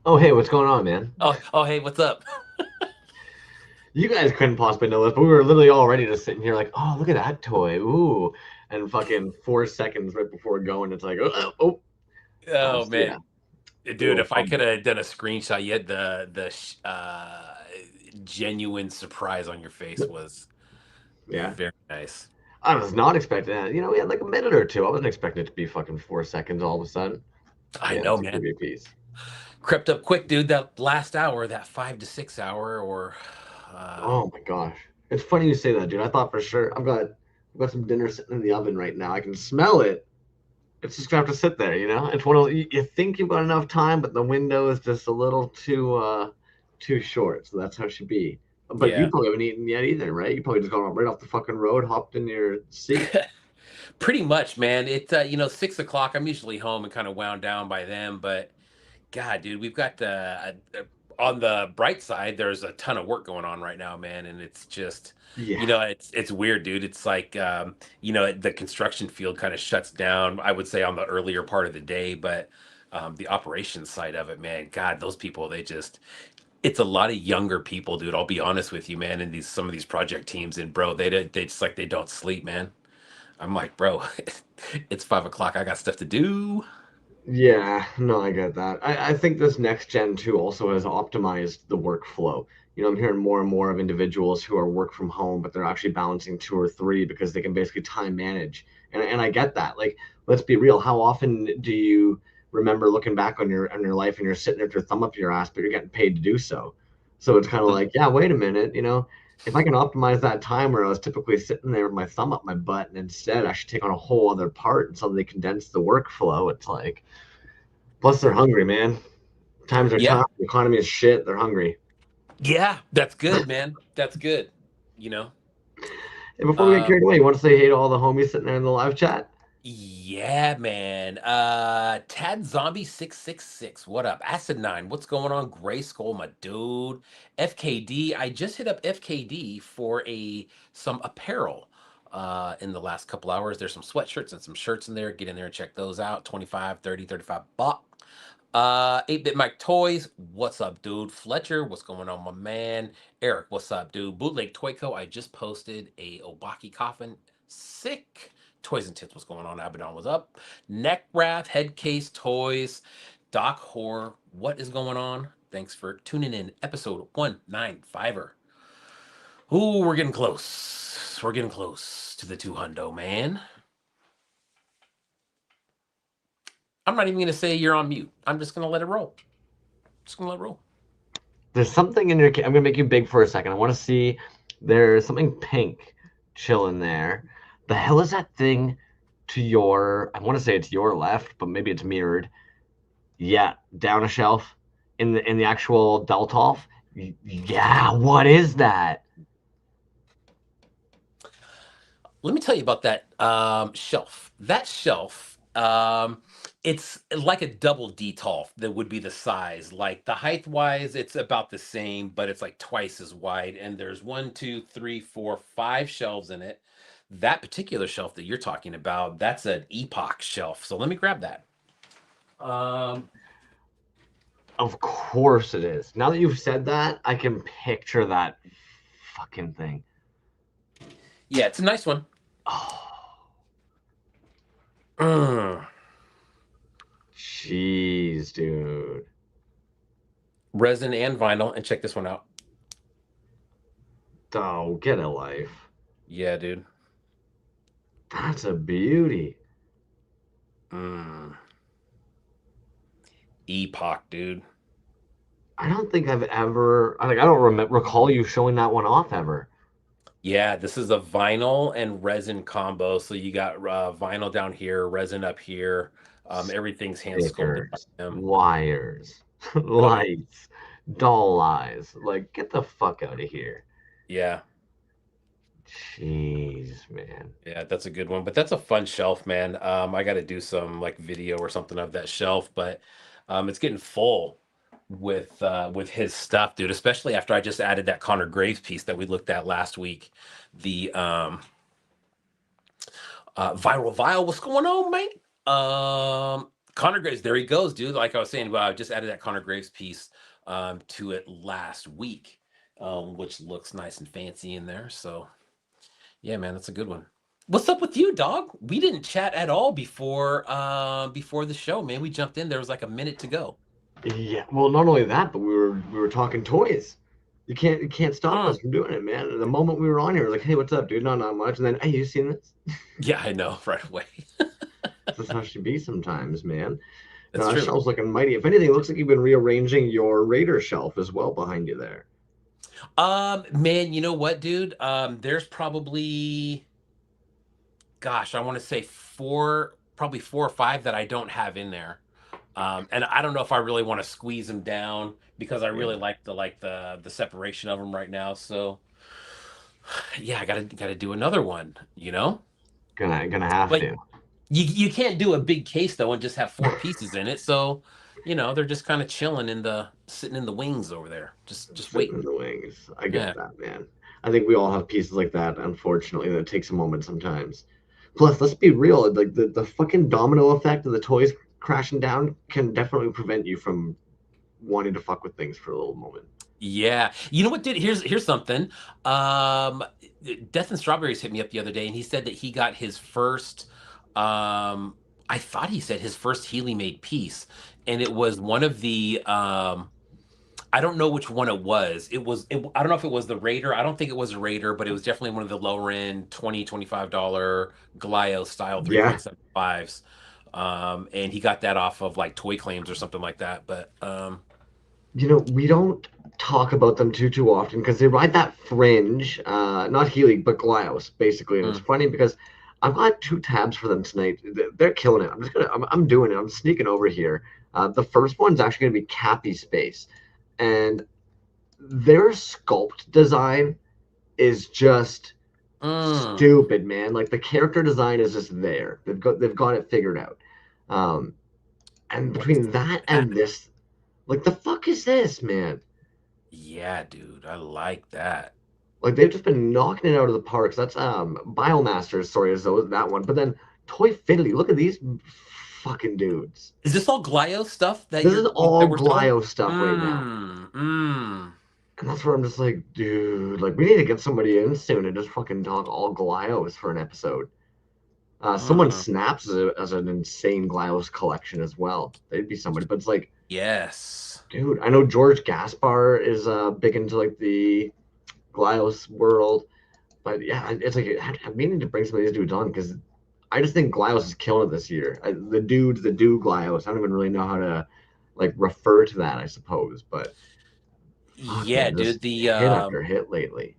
Oh, hey, what's going on, man? Oh, hey, what's up? You guys couldn't possibly know this, but we were literally already just sitting here like, oh, look at that toy. Ooh. And fucking 4 seconds right before going, it's like, Oh so yeah, man, a dude, little if I could fumble. have done a screenshot, yet genuine surprise on your face was Yeah. very nice. I was not expecting that. We had like a minute or two. I wasn't expecting it to be fucking 4 seconds all of a sudden. I Yeah, know, it's a man. creepy piece. Crept up quick, dude. That last hour, that 5 to 6 hour, or Oh my gosh. It's funny you say that, dude. I thought for sure I've got some dinner sitting in the oven right now. I can smell it. It's just gonna have to sit there, you know. It's one of you think you've got enough time, but the window is just a little too short. So that's how it should be. But you yeah, probably haven't eaten yet either, right? You probably just gone right off the fucking road, hopped in your seat. pretty much, man. It's 6 o'clock. I'm usually home and kind of wound down by then, but God, dude, we've got on the bright side, there's a ton of work going on right now, man, and it's just, Yeah, it's weird, dude. It's like, the construction field kind of shuts down. I would say on the earlier part of the day, but the operations side of it, man, God, those people, it's a lot of younger people, dude. I'll be honest with you, man. And some of these project teams, and bro, they just like they don't sleep, man. I'm like, bro, it's 5 o'clock. I got stuff to do. yeah, no, I get that. I think this next gen too also has optimized the workflow. I'm hearing more and more of individuals who are work from home, but they're actually balancing two or three because they can basically time manage. And I get that. Like, let's be real. How often do you remember looking back on your life and you're sitting there with your thumb up your ass, but you're getting paid to do so? So it's kind of like, yeah, wait a minute, if I can optimize that time where I was typically sitting there with my thumb up my butt, and instead I should take on a whole other part and suddenly condense the workflow, it's like, plus they're hungry, man. Times are Yeah, tough. The economy is shit. They're hungry. yeah, that's good, man. That's good. You know. And before we get Um, carried away, you want to say hey to all the homies sitting there in the live chat? yeah, man. Tad Zombie 666. What up? Acid 9. What's going on? Gray Skull, my dude. FKD. I just hit up FKD for a some apparel in the last couple hours. There's some sweatshirts and some shirts in there. Get in there and check those out. 25, 30, 35 bucks. 8-Bit Mike Toys, what's up, dude? Fletcher, what's going on, my man? Eric, what's up, dude? Bootleg Toyco, I just posted a Obaki coffin. Sick. Toys and Tits, what's going on? Abaddon, what's up? Neck Wrath, Headcase Toys, Doc Horror, what is going on? Thanks for tuning in. Episode 195er. Ooh, we're getting close. We're getting close to the 200, man. I'm not even going to say you're on mute. I'm just going to let it roll. Just going to let it roll. There's something in your. I'm gonna make you big for a second. I want to see. There's something pink chilling there. The hell is that thing to your? I want to say it's your left, but maybe it's mirrored. Yeah, down a shelf in the actual Deltolf. Yeah, what is that? Let me tell you about that shelf. That shelf, it's like a double detolf that would be the size. Like the height wise, it's about the same, but it's like twice as wide. And there's one, two, three, four, five shelves in it. That particular shelf that you're talking about, that's an epoch shelf. So let me grab that. Um, Of course it is. Now that you've said that, I can picture that fucking thing. yeah, it's a nice one. Oh, Mm. jeez, dude. Resin and vinyl. And check this one out. Oh, get a life. Yeah, dude. That's a beauty. Mm. Epoch, dude. I don't think I've ever. I don't recall you showing that one off ever. Yeah, this is a vinyl and resin combo. So you got vinyl down here, resin up here. Everything's hand sculpted by Stickers, them. wires, Oh yeah, lights, doll eyes. Like, get the fuck out of here. yeah, Jeez, man. yeah. That's a good one. But that's a fun shelf, man. I got to do some like video or something of that shelf, but it's getting full with his stuff, dude. Especially after I just added that Connor Graves piece that we looked at last week. The Viral Vile, what's going on, mate? Connor Graves, there he goes, dude. Like I was saying, well, I just added that Connor Graves piece to it last week, which looks nice and fancy in there. So yeah, man, that's a good one. What's up with you, dog? We didn't chat at all before the show, man. We jumped in. There was like a minute to go. Yeah, well, not only that, but we were talking toys. You can't stop us Mm. from doing it, man. The moment we were on here, I was like, "Hey, what's up, dude? Not much." And then, "Hey, you seen this?" Yeah, I know right away. That's how it should be sometimes, man. That's That true. shelf's looking mighty. If anything, it looks like you've been rearranging your Raider shelf as well behind you there. Man, you know what, dude? There's probably, gosh, I want to say probably 4 or 5 that I don't have in there. And I don't know if I really want to squeeze them down because I Yeah, really like the separation of them right now. So yeah, I gotta do another one, you know? gonna have But to. you can't do a big case though and just have 4 pieces in it. So, they're just kind of chilling sitting in the wings over there, just Sitting in waiting. the wings. I get Yeah. that, man. I think we all have pieces like that, unfortunately, that takes a moment sometimes. Plus, let's be real, like the fucking domino effect of the toys crashing down can definitely prevent you from wanting to fuck with things for a little moment. Yeah. You know what, dude? Here's something. Um Death and Strawberries hit me up the other day and he said that he got his first I thought he said his first Healy made piece. And it was one of the I don't know which one it was. I don't know if it was the Raider. I don't think it was a Raider, but it was definitely one of the lower end $20-$25 Glio style Yeah, 3.75s. And he got that off of like Toy Claims or something like that. But we don't talk about them too often because they ride that fringe, not Healy, but Glios, basically. And it's mm, funny because I've got two tabs for them tonight. They're killing it. I'm doing it. I'm sneaking over here. The first one's actually gonna be Cappy Space, and their sculpt design is just mm, stupid, man. Like the character design is just there. They've got it figured out. Um, and what is between that that? and this, like the fuck is this, man? Yeah, dude, I like that. Like they've just been knocking it out of the parks. That's Biomasters, sorry, is that one. But then Toy Fiddly, look at these fucking dudes. Is this all Glio stuff This is that all we're showing? Glio stuff right now. Mm. And that's where I'm just like, dude, like we need to get somebody in soon and just fucking talk all Glios for an episode. Someone Mm. snaps as an insane Glios collection as well. They'd be somebody, but it's like, Yes. dude, I know George Gaspar is big into like the Glios world, but yeah, it's like I'm meaning to bring some of these dudes on because I just think Glios is killing it this year. The do Glios. I don't even really know how to like refer to that, I suppose, but fuck Yeah, man, dude, just the hit after hit lately.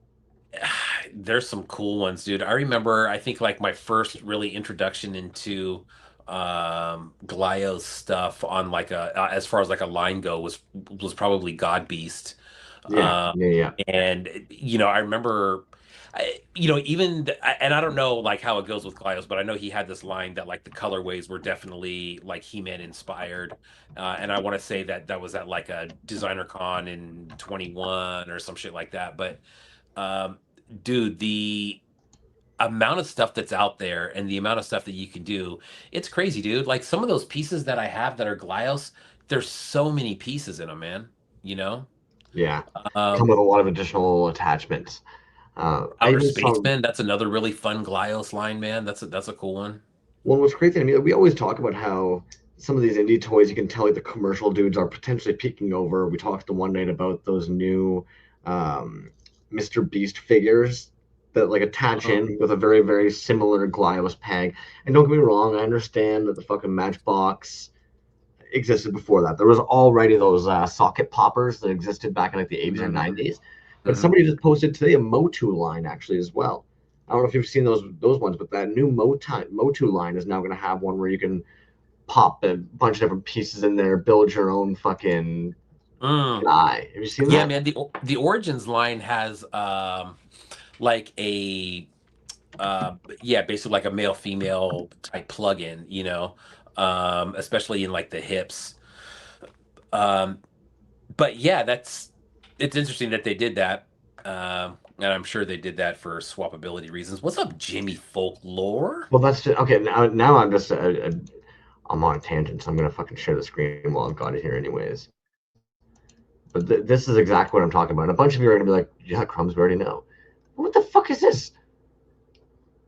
there's some cool ones, dude. I remember I think like my first really introduction into Glio's stuff on like a as far as like a line go was probably God Beast. Yeah, yeah, yeah, And I remember and I don't know like how it goes with Glyos, but I know he had this line that like the colorways were definitely like He-Man inspired. And I want to say that that was at like a designer con in 21 or some shit like that. But um dude, the amount of stuff that's out there and the amount of stuff that you can do, it's crazy, dude. Like some of those pieces that I have that are Glyos, there's so many pieces in them, man. You know? yeah. Come Um, with a lot of additional attachments. I Outer even saw Spaceman, that's another really fun Glyos line, man. That's a cool one. Well, what's crazy to me, we always talk about how some of these indie toys, you can tell like the commercial dudes are potentially peeking over. We talked the one night about those new Mr. Beast figures that like attach Mm, in with a very, very similar Glios peg. And don't get me wrong, I understand that the fucking Matchbox existed before that. There was already those socket poppers that existed back in like the 80s or mhm, 90s. But mhm. somebody just posted today a Motu line actually as well. I don't know if you've seen those ones, but that new Motu line is now going to have one where you can pop a bunch of different pieces in there, build your own fucking Mm. guy. Have you seen Yeah, that? man, the Origins line has like a yeah, basically like a male female type plug-in, especially in like the hips. Um but yeah, it's interesting that they did that. And I'm sure they did that for swappability reasons. What's up, Jimmy Folklore? Well, that's just, okay. Now I'm just I'm on a tangent, so I'm gonna fucking share the screen while I've got it here, anyways. But this is exactly what I'm talking about. And a bunch of you are gonna be like, "Yeah, crumbs, we already know." What the fuck is this?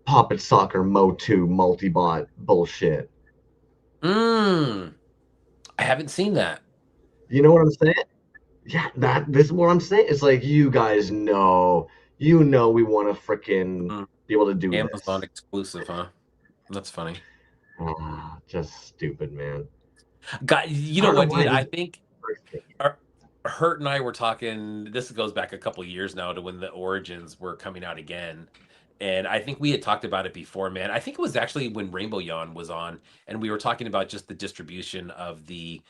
Poppet Soccer Mo2 multi-bot bullshit. Mm, I haven't seen that. You know what I'm saying? Yeah, that this is what I'm saying. It's like you guys know, we want to frickin' Mm, be able to do Amazon this. exclusive, huh? That's funny. Ah, just stupid, man. God, you I know don't know what, why dude? I these. think Ar- Hurt and I were talking. This goes back a couple years now to when the Origins were coming out again, and I think we had talked about it before, man. I think it was actually when Rainbow Yawn was on, and we were talking about just the distribution of the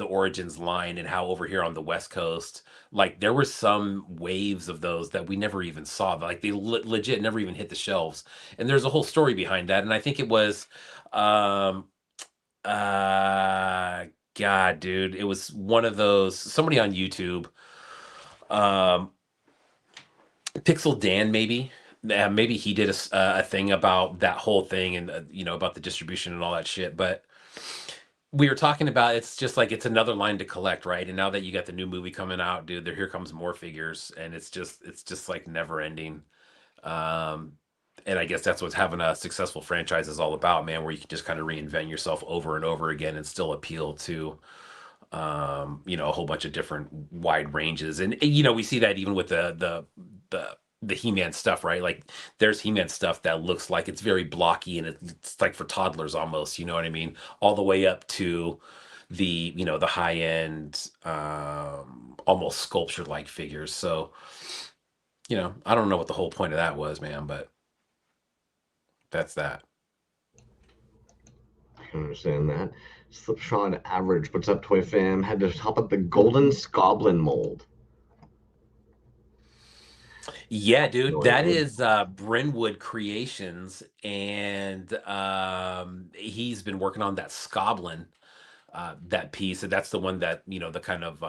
Origins line and how over here on the West Coast, like there were some waves of those that we never even saw. Like they legit never even hit the shelves, and there's a whole story behind that. And I think it was. Um, uh, God, dude, it was one of those somebody on YouTube, um, Pixel Dan, maybe. Maybe he did a thing about that whole thing and about the distribution and all that shit. But we were talking about it's just like it's another line to collect, right? And now that you got the new movie coming out, dude, there here comes more figures, and it's just like never ending. Um, and I guess that's what having a successful franchise is all about, man, where you can just kind of reinvent yourself over and over again and still appeal to a whole bunch of different wide ranges. And we see that even with the He-Man stuff, right? Like there's He-Man stuff that looks like it's very blocky and it's like for toddlers almost, you know what I mean? All the way up to the high end almost sculpture like figures. So, I don't know what the whole point of that was, man, but that's that. I can understand that. Slipshod average. What's up, Toy Fam? Had to top up the Golden Scoblin mold. Yeah, dude, No that idea. is Brynwood Creations, and he's been working on that Scoblin, that piece. And that's the one that the kind of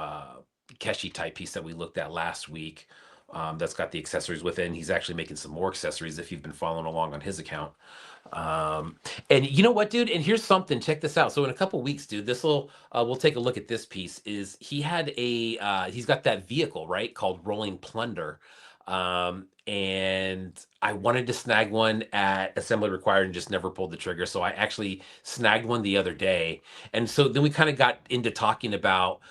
Keshi type piece that we looked at last week. That's got the accessories with it, and he's actually making some more accessories if you've been following along on his account. Um, and you know what, dude? And here's something. Check this out. So in a couple weeks, dude, we'll take a look at this piece. Is he's got that vehicle, right, called Rolling Plunder. And I wanted to snag one at Assembly Required and just never pulled the trigger. So I actually snagged one the other day. And so then we kind of got into talking about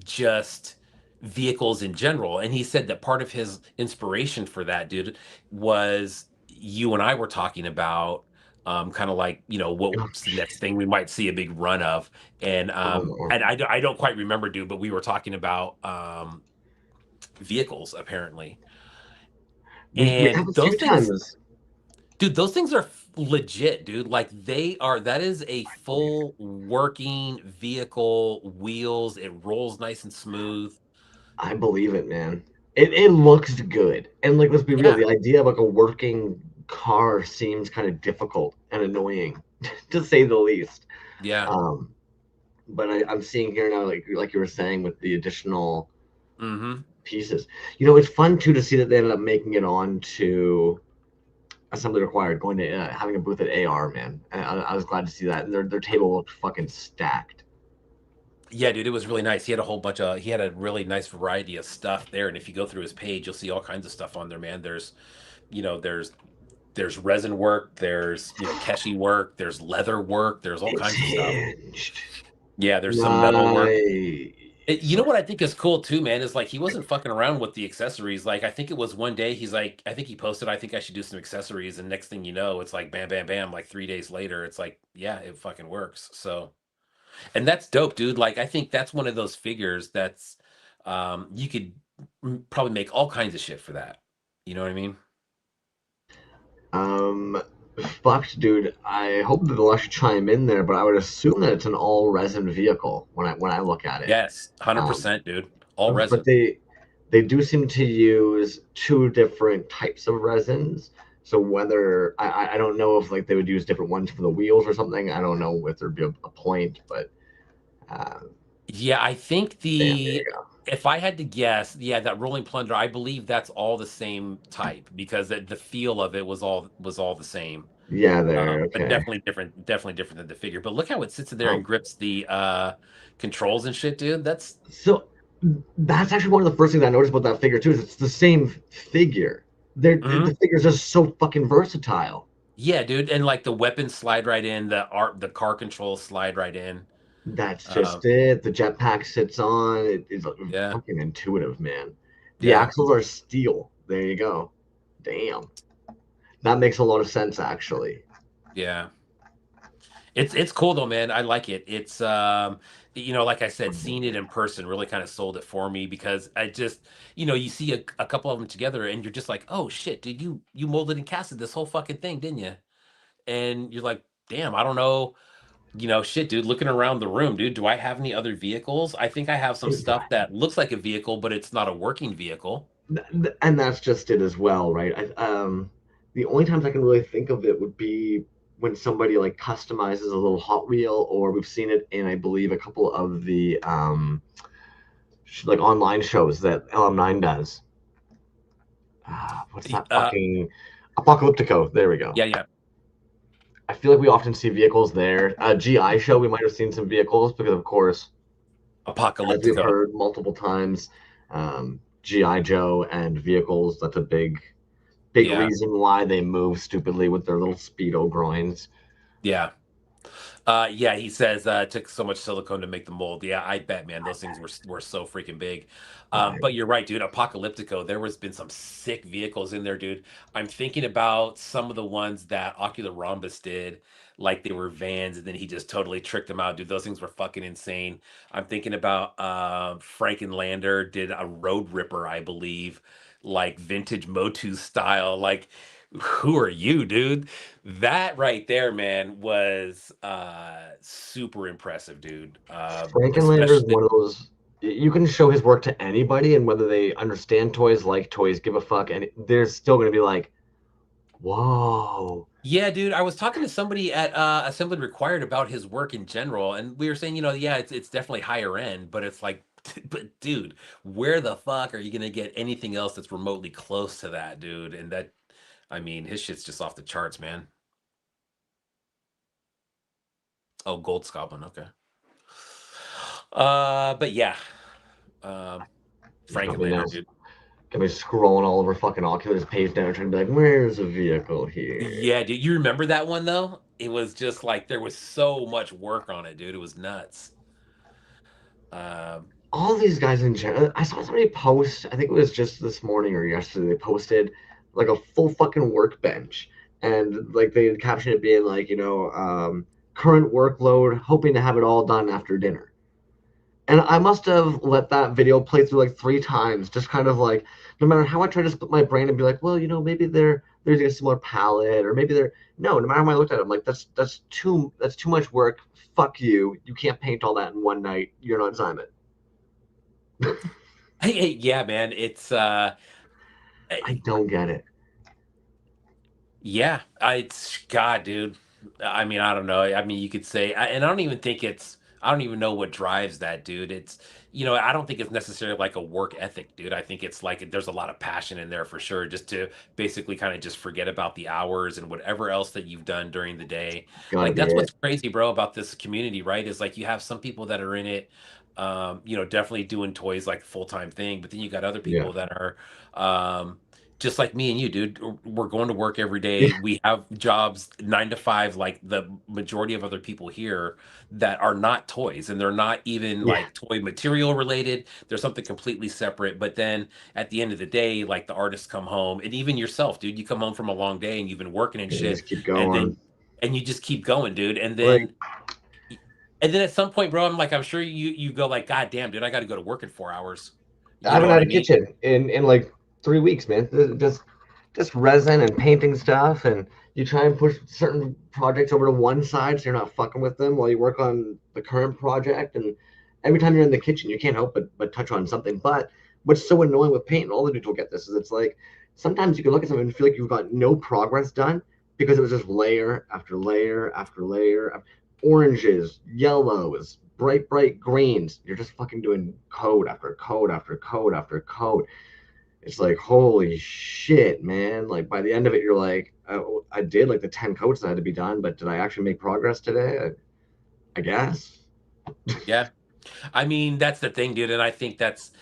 just vehicles in general. And he said that part of his inspiration for that, dude, was you and I were talking about kind of like Oh, what's the next thing we might see a big run of, and oh um no. and I don't quite remember, dude, but we were talking about vehicles apparently, We have and a those few things, times. dude, those things are legit, dude. Like that is a I believe it. full working vehicle, wheels, it rolls nice and smooth. I believe it, man. It looks good, and like let's be real. Yeah, The idea of like a working car seems kind of difficult and annoying, to say the least. yeah. Um, but I'm seeing here now, like you were saying, with the additional Mm-hmm. pieces. It's fun too to see that they ended up making it on to Assembly Required, going to having a booth at AR. Man, I was glad to see that, and their table looked fucking stacked. Yeah, dude, it was really nice. He had a really nice variety of stuff there. And if you go through his page, you'll see all kinds of stuff on there, man. You know, there's there's resin work, there's Keshi work, there's leather work, there's all It's kinds of stuff. hinged. Yeah, there's some metal work. You know Nice. what I think is cool too, man, is like he wasn't fucking around with the accessories. Like I think it was one day he's like, I think he posted, I think I should do some accessories, and next thing you know, it's like bam, bam, bam. Like 3 days later, it's like, yeah, it fucking works. So and that's dope, dude. Like I think that's one of those figures that's you could probably make all kinds of shit for that. You know what I mean? Um, Fucked, dude. I hope that they'll actually chime in there, but I would assume that it's an all resin vehicle when I look at it. Yes, Um, 100%, dude. All but resin. they do seem to use two different types of resins. So whether I don't know if like they would use different ones for the wheels or something. I don't know if there'd be a point, but uh, Yeah, I think damn, there you go. if I had to guess, yeah, that rolling plunder, I believe that's all the same type because the feel of it was all the same. Yeah, there. But Okay. definitely different than the figure. But look how it sits in there and Oh, grips the controls and shit, dude. That's so that's actually one of the first things I noticed about that figure too. Is it's the same figure. Mhm. The figure's just so fucking versatile. Yeah, dude. And like the weapons slide right in, the car controls slide right in. That's Um, just it. The jetpack sits on. It's yeah, fucking intuitive, man. The yeah, axles are steel. There you go. Damn. That makes a lot of sense, actually. yeah. It's cool though, man. I like it. It's like I said, seeing it in person really kind of sold it for me because I just, you see a couple of them together and you're just like, oh shit, dude, you molded and casted this whole fucking thing, didn't you? And you're like, damn, I don't know, shit, dude. Looking around the room, dude, do I have any other vehicles? I think I have some stuff Exactly. that looks like a vehicle, but it's not a working vehicle. And that's just it as well, right? The only times I can really think of it would be when somebody like customizes a little Hot Wheel, or we've seen it in, I believe, a couple of the like online shows that LM9 does. What's that Uh, fucking Apocalyptico? There we go. yeah, yeah. I feel like we often see vehicles there. GI show, we might have seen some vehicles because, of course, as we've Apocalyptica. heard multiple times, GI Joe and vehicles. That's a big Yeah, reason why they move stupidly with their little speedo groins. yeah. Yeah, he says it took so much silicone to make the mold. Yeah, I bet, man, those things were so freaking big. Uh, But you're right, dude. Apocalyptico, there was been some sick vehicles in there, dude. I'm thinking about some of the ones that Ocular Rhombus did, like they were vans, and then he just totally tricked them out, dude. Those things were fucking insane. I'm thinking about Frankenlander did a Road Ripper, I believe, like vintage Motu style. Like, who are you, dude? That right there, man, was super impressive, dude. Frankenlander is Especially one of those. You can show his work to anybody, and whether they understand toys, like toys, give a fuck, and they're still going to be like, "Whoa, yeah, dude. I was talking to somebody at Assembly Required about his work in general, and we were saying, yeah, it's definitely higher end, but it's like, but dude, where the fuck are you gonna get anything else that's remotely close to that, dude? And that, I mean, his shit's just off the charts, man. Oh, Gold Goblin, okay. But yeah, um, got me now, Frankenlander, dude. got me scrolling all over fucking Oculus page down, trying to be like, where's a vehicle here?" Yeah, dude, you remember that one though? It was just like there was so much work on it, dude. It was nuts. Um, All these guys in general. I saw somebody post, I think it was just this morning or yesterday, they posted like a full fucking workbench. And like they captioned it being like, current workload, hoping to have it all done after dinner. And I must have let that video play through like three times, just kind of like, no matter how I try to split my brain and be like, well, maybe they're using a similar palette, or maybe they're no matter how I looked at it, I'm like, that's too much work. Fuck you. You can't paint all that in one night. You're not Simon. yeah, man, it's I eh, don't get it. yeah, it's God, dude. I mean, I don't know. I mean, you could say, and I don't even think it's. I don't even know what drives that, dude. It's, I don't think it's necessarily like a work ethic, dude. I think it's like there's a lot of passion in there for sure, just to basically kind of just forget about the hours and whatever else that you've done during the day. Gotta Like be that's it. what's crazy, bro, about this community, right? Is like you have some people that are in it, definitely doing toys like full time thing, but then you got other Yeah. people that are, just like me and you, dude. We're going to work every Yeah. day. We have jobs 9 to 5, like the majority of other people here that are not toys and they're not even Yeah. like toy material related. There's something completely separate. But then at the end of the day, like the artists come home and even yourself, dude, you come home from a long day and you've been working and And shit. just keep And going. then, and you just keep going, dude. Like, And then at some point, bro, I'm like, I'm sure you go like, God damn, dude, I got to go to work in 4 hours. I You know haven't what had I a mean? kitchen in like 3 weeks, man. Just resin and painting stuff, and you try and push certain projects over to one side so you're not fucking with them while you work on the current project. And every time you're in the kitchen, you can't help but touch on something. But what's so annoying with paint, and all the dudes will get this, is it's like sometimes you can look at something and feel like you've got no progress done because it was just layer after layer after layer, oranges, yellows, bright greens. You're just fucking doing code after code after code after code. It's like, holy shit, man. Like by the end of it, you're like, I did like the 10 coats that had to be done, but did I actually make progress today? I guess. Yeah. I mean, that's the thing, dude, and I think that's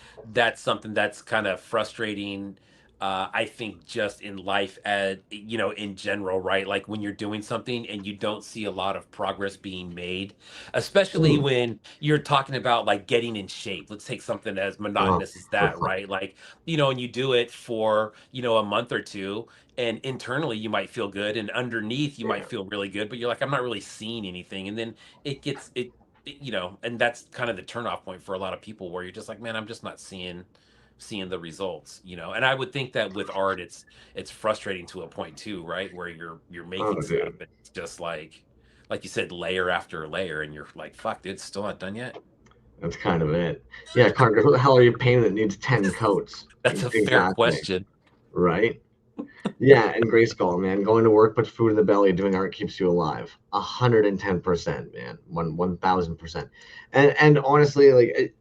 something that's kind of frustrating. I think just in life, in general, right? Like when you're doing something and you don't see a lot of progress being made, especially Mm. when you're talking about like getting in shape. Let's take something as Oh, monotonous as that, right? Like, and you do it for, a month or two, and internally you might feel good, and underneath you might yeah. feel really good, but you're like, I'm not really seeing anything. And then it gets it and that's kind of the turnoff point for a lot of people where you're just like, man, I'm just not seeing the results. And I would think that with art it's frustrating to a point too, right? Where you're Oh, making stuff, dude. and it's just like you said, layer after layer, and you're like, fuck, dude, it's still not done yet. That's kind of it. Yeah, Carter, what the hell are you painting that needs 10 coats? That's a fair Exactly. question. Right? Yeah, and Grayskull, man, going to work puts food in the belly, doing art keeps you alive. 110%, man. 1000%. And honestly, like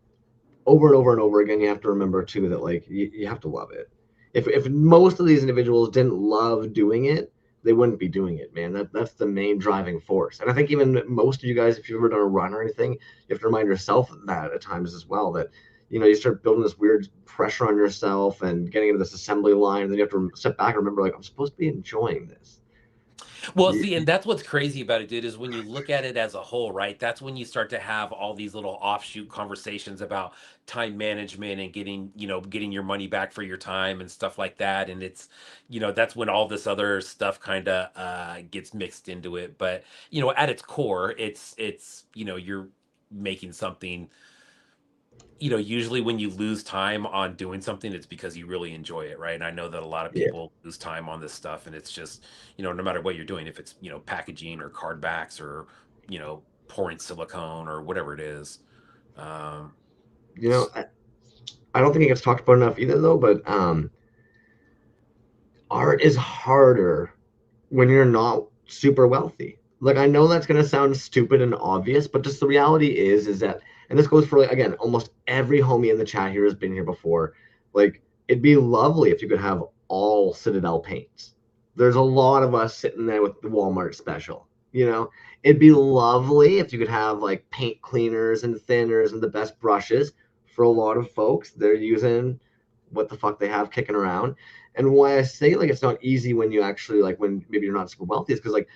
over and over and over again, you have to remember too that like you have to love it. If most of these individuals didn't love doing it, they wouldn't be doing it, man. That's the main driving force. And I think even most of you guys, if you've ever done a run or anything, you have to remind yourself that at times as well. That you start building this weird pressure on yourself and getting into this assembly line, and then you have to step back and remember, like, I'm supposed to be enjoying this. Well, You, see, and that's what's crazy about it, dude, is when you look at it as a whole, right? That's when you start to have all these little offshoot conversations about time management and getting your money back for your time and stuff like that. And that's when all this other stuff kind of gets mixed into it. But, at its core, you're making something. Usually when you lose time on doing something, it's because you really enjoy it, right? And I know that a lot of yeah, people lose time on this stuff, and it's just, no matter what you're doing, if it's, packaging or card backs or, pouring silicone or whatever it is. Um, you know, I don't think it gets talked about enough either, though. But art is harder when you're not super wealthy. Like I know that's gonna sound stupid and obvious, but just the reality is that, and this goes for like again, almost every homie in the chat here has been here before. Like it'd be lovely if you could have all Citadel paints. There's a lot of us sitting there with the Walmart special. It'd be lovely if you could have like paint cleaners and thinners and the best brushes. For a lot of folks, they're using what the fuck they have kicking around. And why I say like it's not easy when you actually like when maybe you're not super wealthy is because like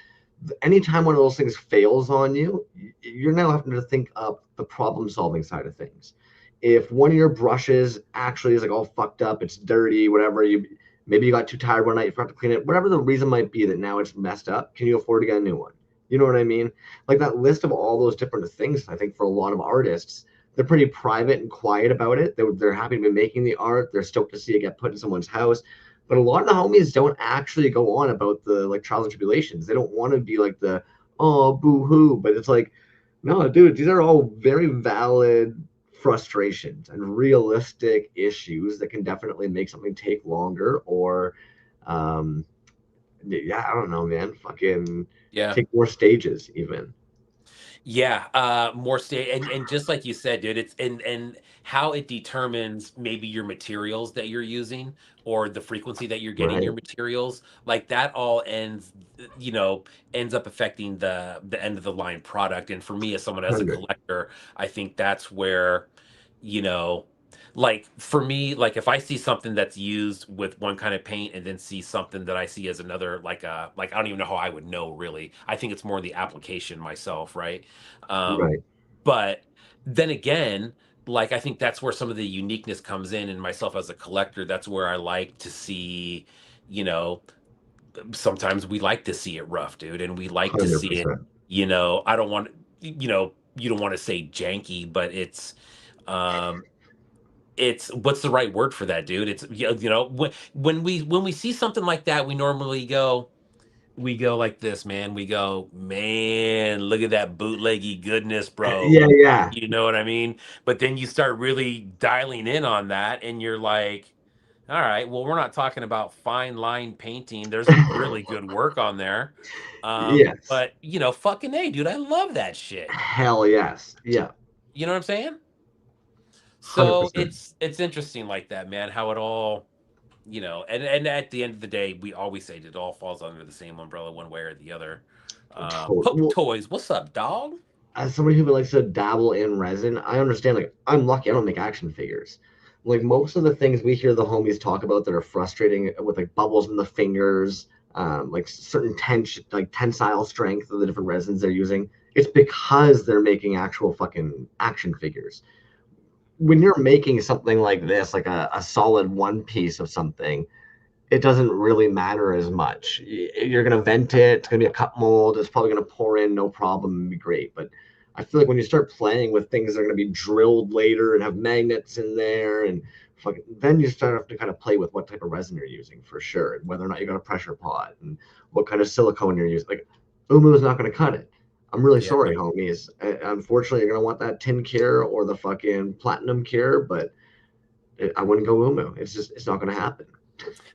anytime one of those things fails on you, you're now having to think up the problem solving side of things. If one of your brushes actually is like all fucked up, it's dirty, whatever, maybe you got too tired one night, you forgot to clean it, whatever the reason might be that now it's messed up, can you afford to get a new one? You know what I mean? Like that list of all those different things, I think for a lot of artists, they're pretty private and quiet about it. They're happy to be making the art. They're stoked to see it get put in someone's house. But a lot of the homies don't actually go on about the like trials and tribulations. They don't want to be like the oh boo hoo, but it's like no, dude, these are all very valid frustrations and realistic issues that can definitely make something take longer or um yeah, I don't know, man. Fucking yeah. take more stages even. Yeah, more stay and just like you said, dude, it's and how it determines maybe your materials that you're using or the frequency that you're getting your Right. materials, like that all ends up affecting the end of the line product. And for me, as someone as a 100. collector, I think that's where, you know, like for me, like if I see something that's used with one kind of paint and then see something that I see as another, like I don't even know how I would know really. I think it's more the application myself, right? Um, Right. but then again, like I think that's where some of the uniqueness comes in myself as a collector. That's where I like to see, you know, sometimes we like to see it rough, dude, and we like to see it, 100%. I don't want, you don't want to say janky, but um it's what's the right word for that, dude? It's when we see something like that, we normally go like this, man. We go, man, look at that bootleggy goodness, bro. Yeah, yeah. You know what I mean? But then you start really dialing in on that, and you're like, all right, well, we're not talking about fine line painting. There's some really good work on there. Yes. But fucking hey, dude, I love that shit. Hell yes. Yeah. You know what I'm saying? So 100%. it's interesting like that, man, how it all. and at the end of the day, we always say it all falls under the same umbrella, one way or the other. Poke Well, Toys, what's up, dog? as somebody who likes to dabble in resin, I understand. Like, I'm lucky; I don't make action figures. Like most of the things we hear the homies talk about that are frustrating, with like bubbles in the fingers, like certain tension, like tensile strength of the different resins they're using. It's because they're making actual fucking action figures. When you're making something like this, like a solid one piece of something, it doesn't really matter as much. You're going to vent it. It's going to be a cut mold. It's probably going to pour in no problem and be great. But I feel like when you start playing with things that are going to be drilled later and have magnets in there, and then you start have to kind of play with what type of resin you're using for sure, and whether or not you got a pressure pot and what kind of silicone you're using. Like Umu is not going to cut it. I'm really Yeah. sorry, homies. Unfortunately, you're going to want that tin cure or the fucking platinum cure, but I wouldn't go Umu. It's not going to happen.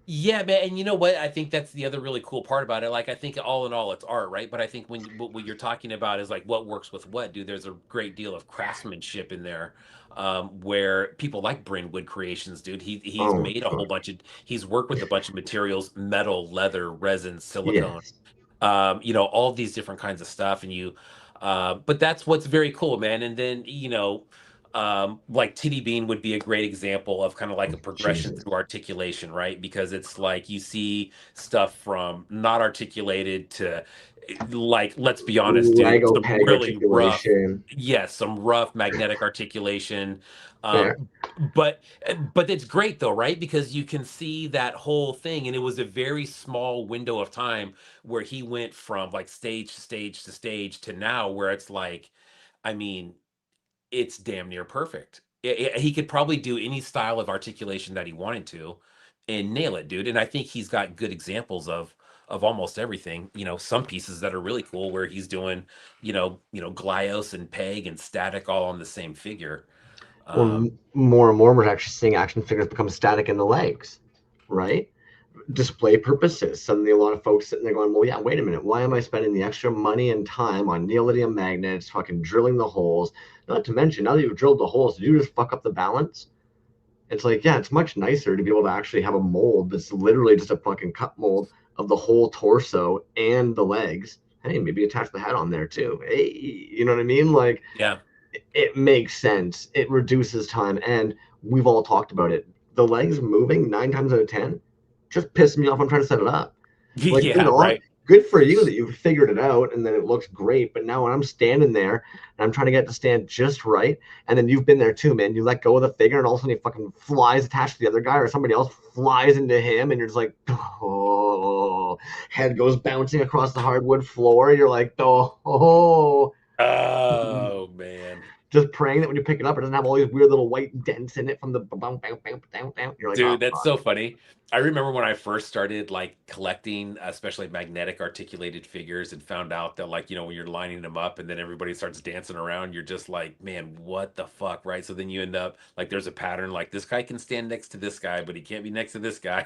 Yeah, man, and you know what? I think that's the other really cool part about it. Like, I think all in all, it's art, right? But I think what you're talking about is like what works with what, dude. There's a great deal of craftsmanship in there, where people like Brynwood Creations, dude. He's Oh made a whole god. bunch of, he's worked with a bunch of materials: metal, leather, resin, silicone, Yes. all these different kinds of stuff. But that's what's very cool, man. And then, like Titty Bean would be a great example of kind of like a progression Jesus. through articulation, right? Because it's like you see stuff from not articulated to, like, let's be honest, dude, Lego some peg really rough, articulation. yes, some rough magnetic articulation. Fair. But it's great though, right? Because you can see that whole thing, and it was a very small window of time where he went from like stage to stage to stage to now, where it's like, I mean, it's damn near perfect. He could probably do any style of articulation that he wanted to and nail it, dude. And I think he's got good examples of almost everything. Some pieces that are really cool where he's doing, Glyos and Peg and Static all on the same figure. Well, Um, more and more we're actually seeing action figures become static in the legs, right? Display purposes. Suddenly, a lot of folks sitting there going, "Well, yeah, wait a minute. Why am I spending the extra money and time on neodymium magnets, fucking drilling the holes? Not to mention, now that you've drilled the holes, did you just fuck up the balance?" It's like, yeah, it's much nicer to be able to actually have a mold that's literally just a fucking cut mold of the whole torso and the legs. Hey, maybe attach the head on there too. Hey, you know what I mean? Like, yeah. it makes sense. It reduces time, and we've all talked about it. The legs moving 9 times out of 10 just pisses me off. I'm trying to set it up. Like, Yeah, right. good for you that you've figured it out and then it looks great. But now when I'm standing there and I'm trying to get it to stand just right, and then you've been there too, man. You let go of the figure and all of a sudden he fucking flies attached to the other guy, or somebody else flies into him, and you're just like, oh, head goes bouncing across the hardwood floor. You're like, oh, Oh man. just praying that when you pick it up, it doesn't have all these weird little white dents in it from the bam, bam, bam, bam, bam. You're like, oh, Dude, that's so funny. I remember when I first started like collecting, especially magnetic articulated figures, and found out that, like, when you're lining them up and then everybody starts dancing around, you're just like, man, what the fuck, right? So then you end up like there's a pattern, like this guy can stand next to this guy, but he can't be next to this guy.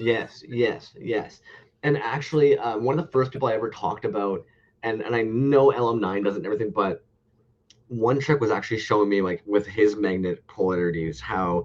yes, yes, yes. And actually, one of the first people I ever talked about, and I know LM9 doesn't everything, but one trick was actually showing me, like, with his magnet polarities, how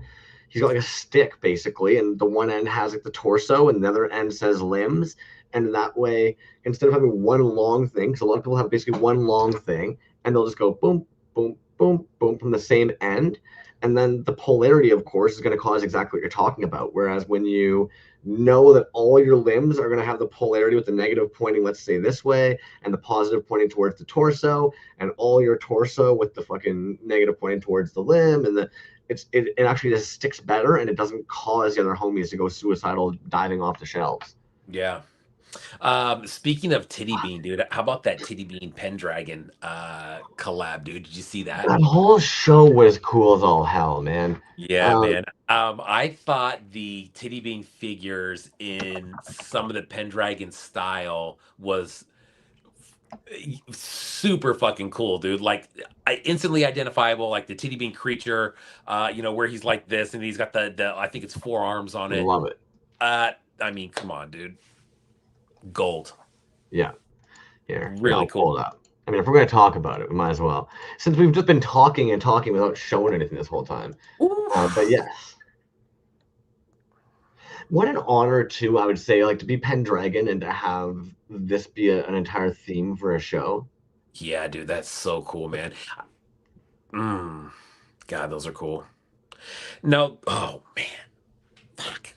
he's got like a stick basically, and the one end has like the torso, and the other end says limbs. And that way, instead of having one long thing, because a lot of people have basically one long thing, and they'll just go boom, boom, boom, boom from the same end. And then the polarity, of course, is going to cause exactly what you're talking about. Whereas when you know that all your limbs are going to have the polarity with the negative pointing, let's say this way, and the positive pointing towards the torso, and all your torso with the fucking negative pointing towards the limb, and it actually just sticks better, and it doesn't cause the other homies to go suicidal diving off the shelves. Yeah. Speaking of Titty Bean, dude, how about that Titty Bean Pendragon collab, dude? Did you see that? That whole show was cool as all hell, man. Yeah, Um, man. I thought the Titty Bean figures in some of the Pendragon style was super fucking cool, dude. Like, I instantly identifiable, like the Titty Bean creature, where he's like this and he's got the I think it's four arms on it. love it. I mean, come on, dude. Gold. Yeah, here, Really I'll pull cool. it up. I mean, if we're going to talk about it, we might as well, since we've just been talking and talking without showing anything this whole time. But Oof. yes, What an honor too, I would say, like to be Pendragon and to have this be an entire theme for a show. Yeah, dude, that's so cool, man. Mm, God, those are cool. No, oh man, fuck.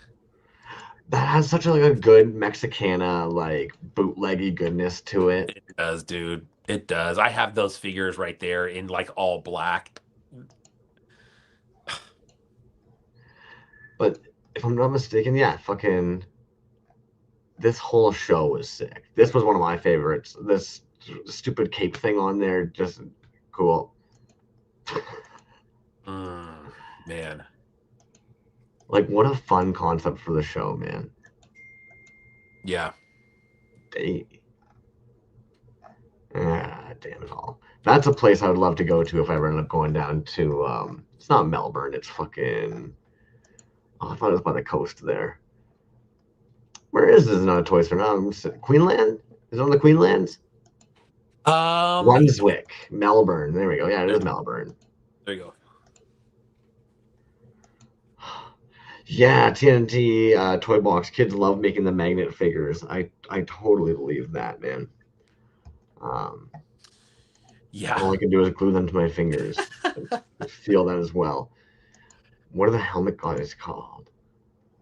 That has such a, like a good Mexicana like bootleggy goodness to it. It does, dude. It does. I have those figures right there in like all black. But if I'm not mistaken, yeah, fucking this whole show was sick. This was one of my favorites. This stupid cape thing on there, just cool. Man. Like what a fun concept for the show, man. Yeah. They, damn it all. That's a place I would love to go to if I ever end up going down to. It's not Melbourne. It's fucking. Oh, I thought it was by the coast there. Where is this? Not a Toy Store. No, Queensland. Is it on the Queenslands? Yeah, Brunswick, Melbourne. There we go. Yeah, it there, is Melbourne. there you go. Yeah, TNT Toy Box. Kids love making the magnet figures. I totally believe that, man. Um, Yeah. all I can do is glue them to my fingers. I feel that as well. What are the helmet guys called?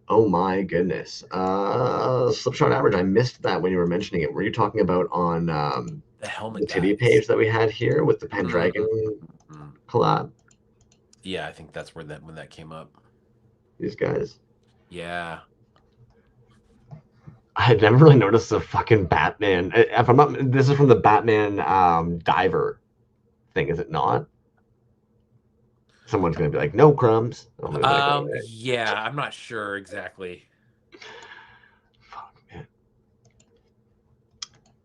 Oh my goodness. Slipshot Average. I missed that when you were mentioning it. Were you talking about on The helmet the titty guys. page that we had here with the Pendragon Mm. collab? Yeah, I think that's where that when that came up. These guys. Yeah. I had never really noticed the fucking Batman. If I'm not, this is from the Batman diver thing, is it not? Someone's gonna be like, "No crumbs." I'm gonna be like, "All right." Yeah, I'm not sure exactly. Fuck, man.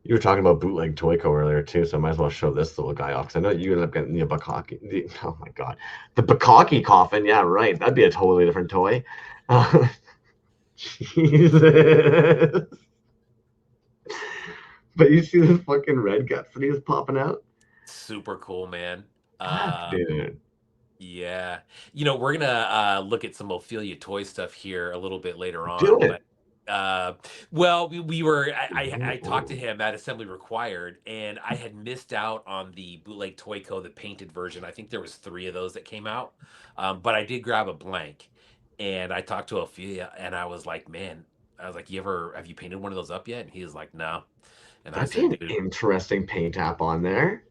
You were talking about bootleg Toyco earlier too, so I might as well show this little guy off because I know you ended up getting the Bakaki. Oh my god, the Bakaki coffin. Yeah, right. That'd be a totally different toy. Jesus. But you see this fucking red guts that he was popping out? Super cool, man. Fuck, Uh, dude. yeah. We're gonna look at some Ophelia toy stuff here a little bit later Do on, it. but well, we were I talked to him at Assembly Required, and I had missed out on the bootleg Toyco, the painted version. I think there was three of those that came out, but I did grab a blank, and I talked to Ophelia, and I was like, man, I was like, have you painted one of those up yet? And he was like, no, and I That'd be said, an dude. interesting paint app on there.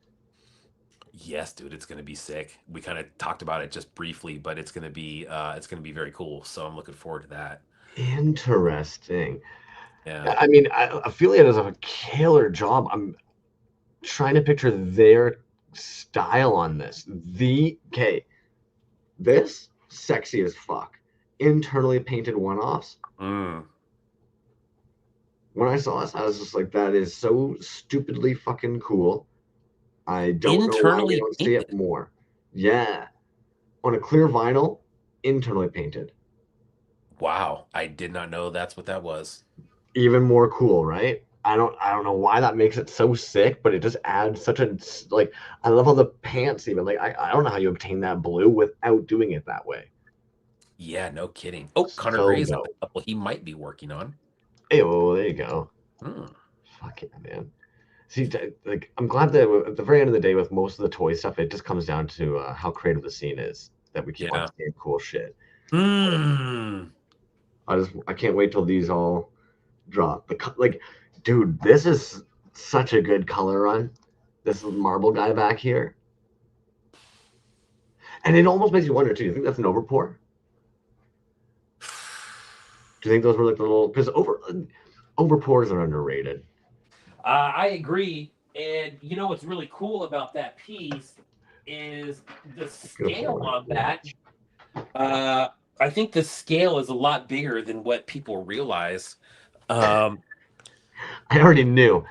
Yes, dude, it's gonna be sick. We kind of talked about it just briefly, but it's gonna be very cool. So I'm looking forward to that. Interesting. Yeah. I mean, Affiliate does a killer job. I'm trying to picture their style on this. The okay, this sexy as fuck. Internally painted one-offs. Mm. When I saw this, I was just like, that is so stupidly fucking cool. I don't know why we Internally don't see it painted. more. Yeah, on a clear vinyl, internally painted. Wow, I did not know that's what that was. Even more cool, right? I don't know why that makes it so sick, but it just adds such a like I love how the pants even like I don't know how you obtain that blue without doing it that way. Yeah, no kidding. Oh, Connor So Gray's at the dope. couple he might be working on. Hey, well, there you go. Hmm. Fuck yeah, man. See, like I'm glad that at the very end of the day, with most of the toy stuff, it just comes down to how creative the scene is. That we keep on Yeah. seeing cool shit. Hmm. I can't wait till these all drop. Like, dude, this is such a good color run. This marble guy back here. And it almost makes you wonder too. You think that's an overpour? Do you think those were like the little because overpours are underrated? I agree. And you know what's really cool about that piece is the Go scale for it. on that. Uh, I think the scale is a lot bigger than what people realize. Um, I already knew.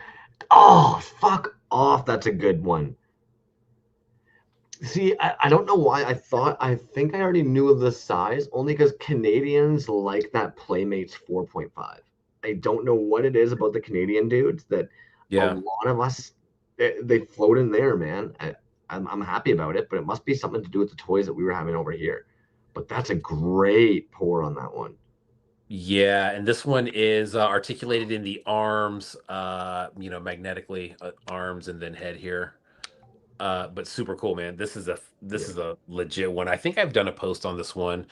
Oh, fuck off. That's a good one. See, I don't know why I think I already knew of the size only because Canadians like that Playmates 4.5. I don't know what it is about the Canadian dudes that a yeah. lot of us they float in there, man. I'm happy about it, but it must be something to do with the toys that we were having over here. But that's a great pour on that one. Yeah, and this one is articulated in the arms, magnetically, arms and then head here. But super cool, man. This Yeah. is a legit one. I think I've done a post on this one.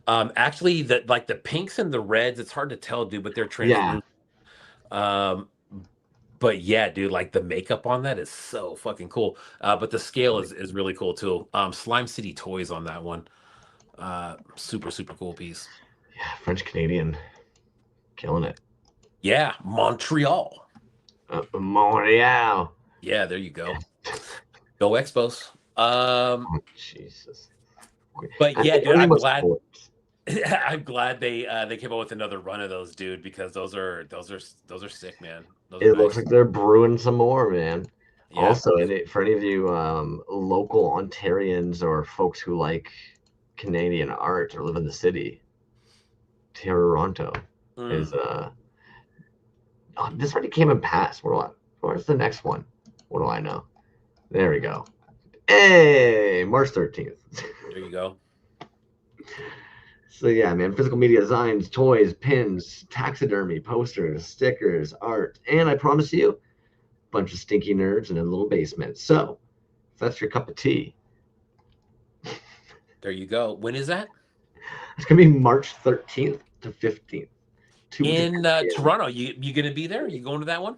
Actually, the pinks and the reds, it's hard to tell, dude, but they're Yeah. translucent. Um, but yeah, dude, like the makeup on that is so fucking cool. But the scale Like, is really cool too. Slime City Toys on that one. Super, super cool piece. yeah, French Canadian killing it. Yeah, Montreal. Montreal. Yeah, there you go. Go Expos. Um, Oh, Jesus. but yeah, dude, Anything I'm but glad sports. I'm glad they came up with another run of those, dude, because those are sick, man. Those are It looks nice. like they're brewing some more, man. Yeah. Also, for any of you local Ontarians or folks who like Canadian art or live in the city, Toronto is Mm. oh, this already came and passed. Where's the next one? What do I know? There we go. Hey, March 13th. There you go. So yeah, man, physical media designs, toys, pins, taxidermy, posters, stickers, art, and I promise you, a bunch of stinky nerds in a little basement. So if that's your cup of tea, There you go. When is that? it's gonna be March 13th to 15th, 2 to In 10 p.m. Toronto. You gonna be there? You going to that one?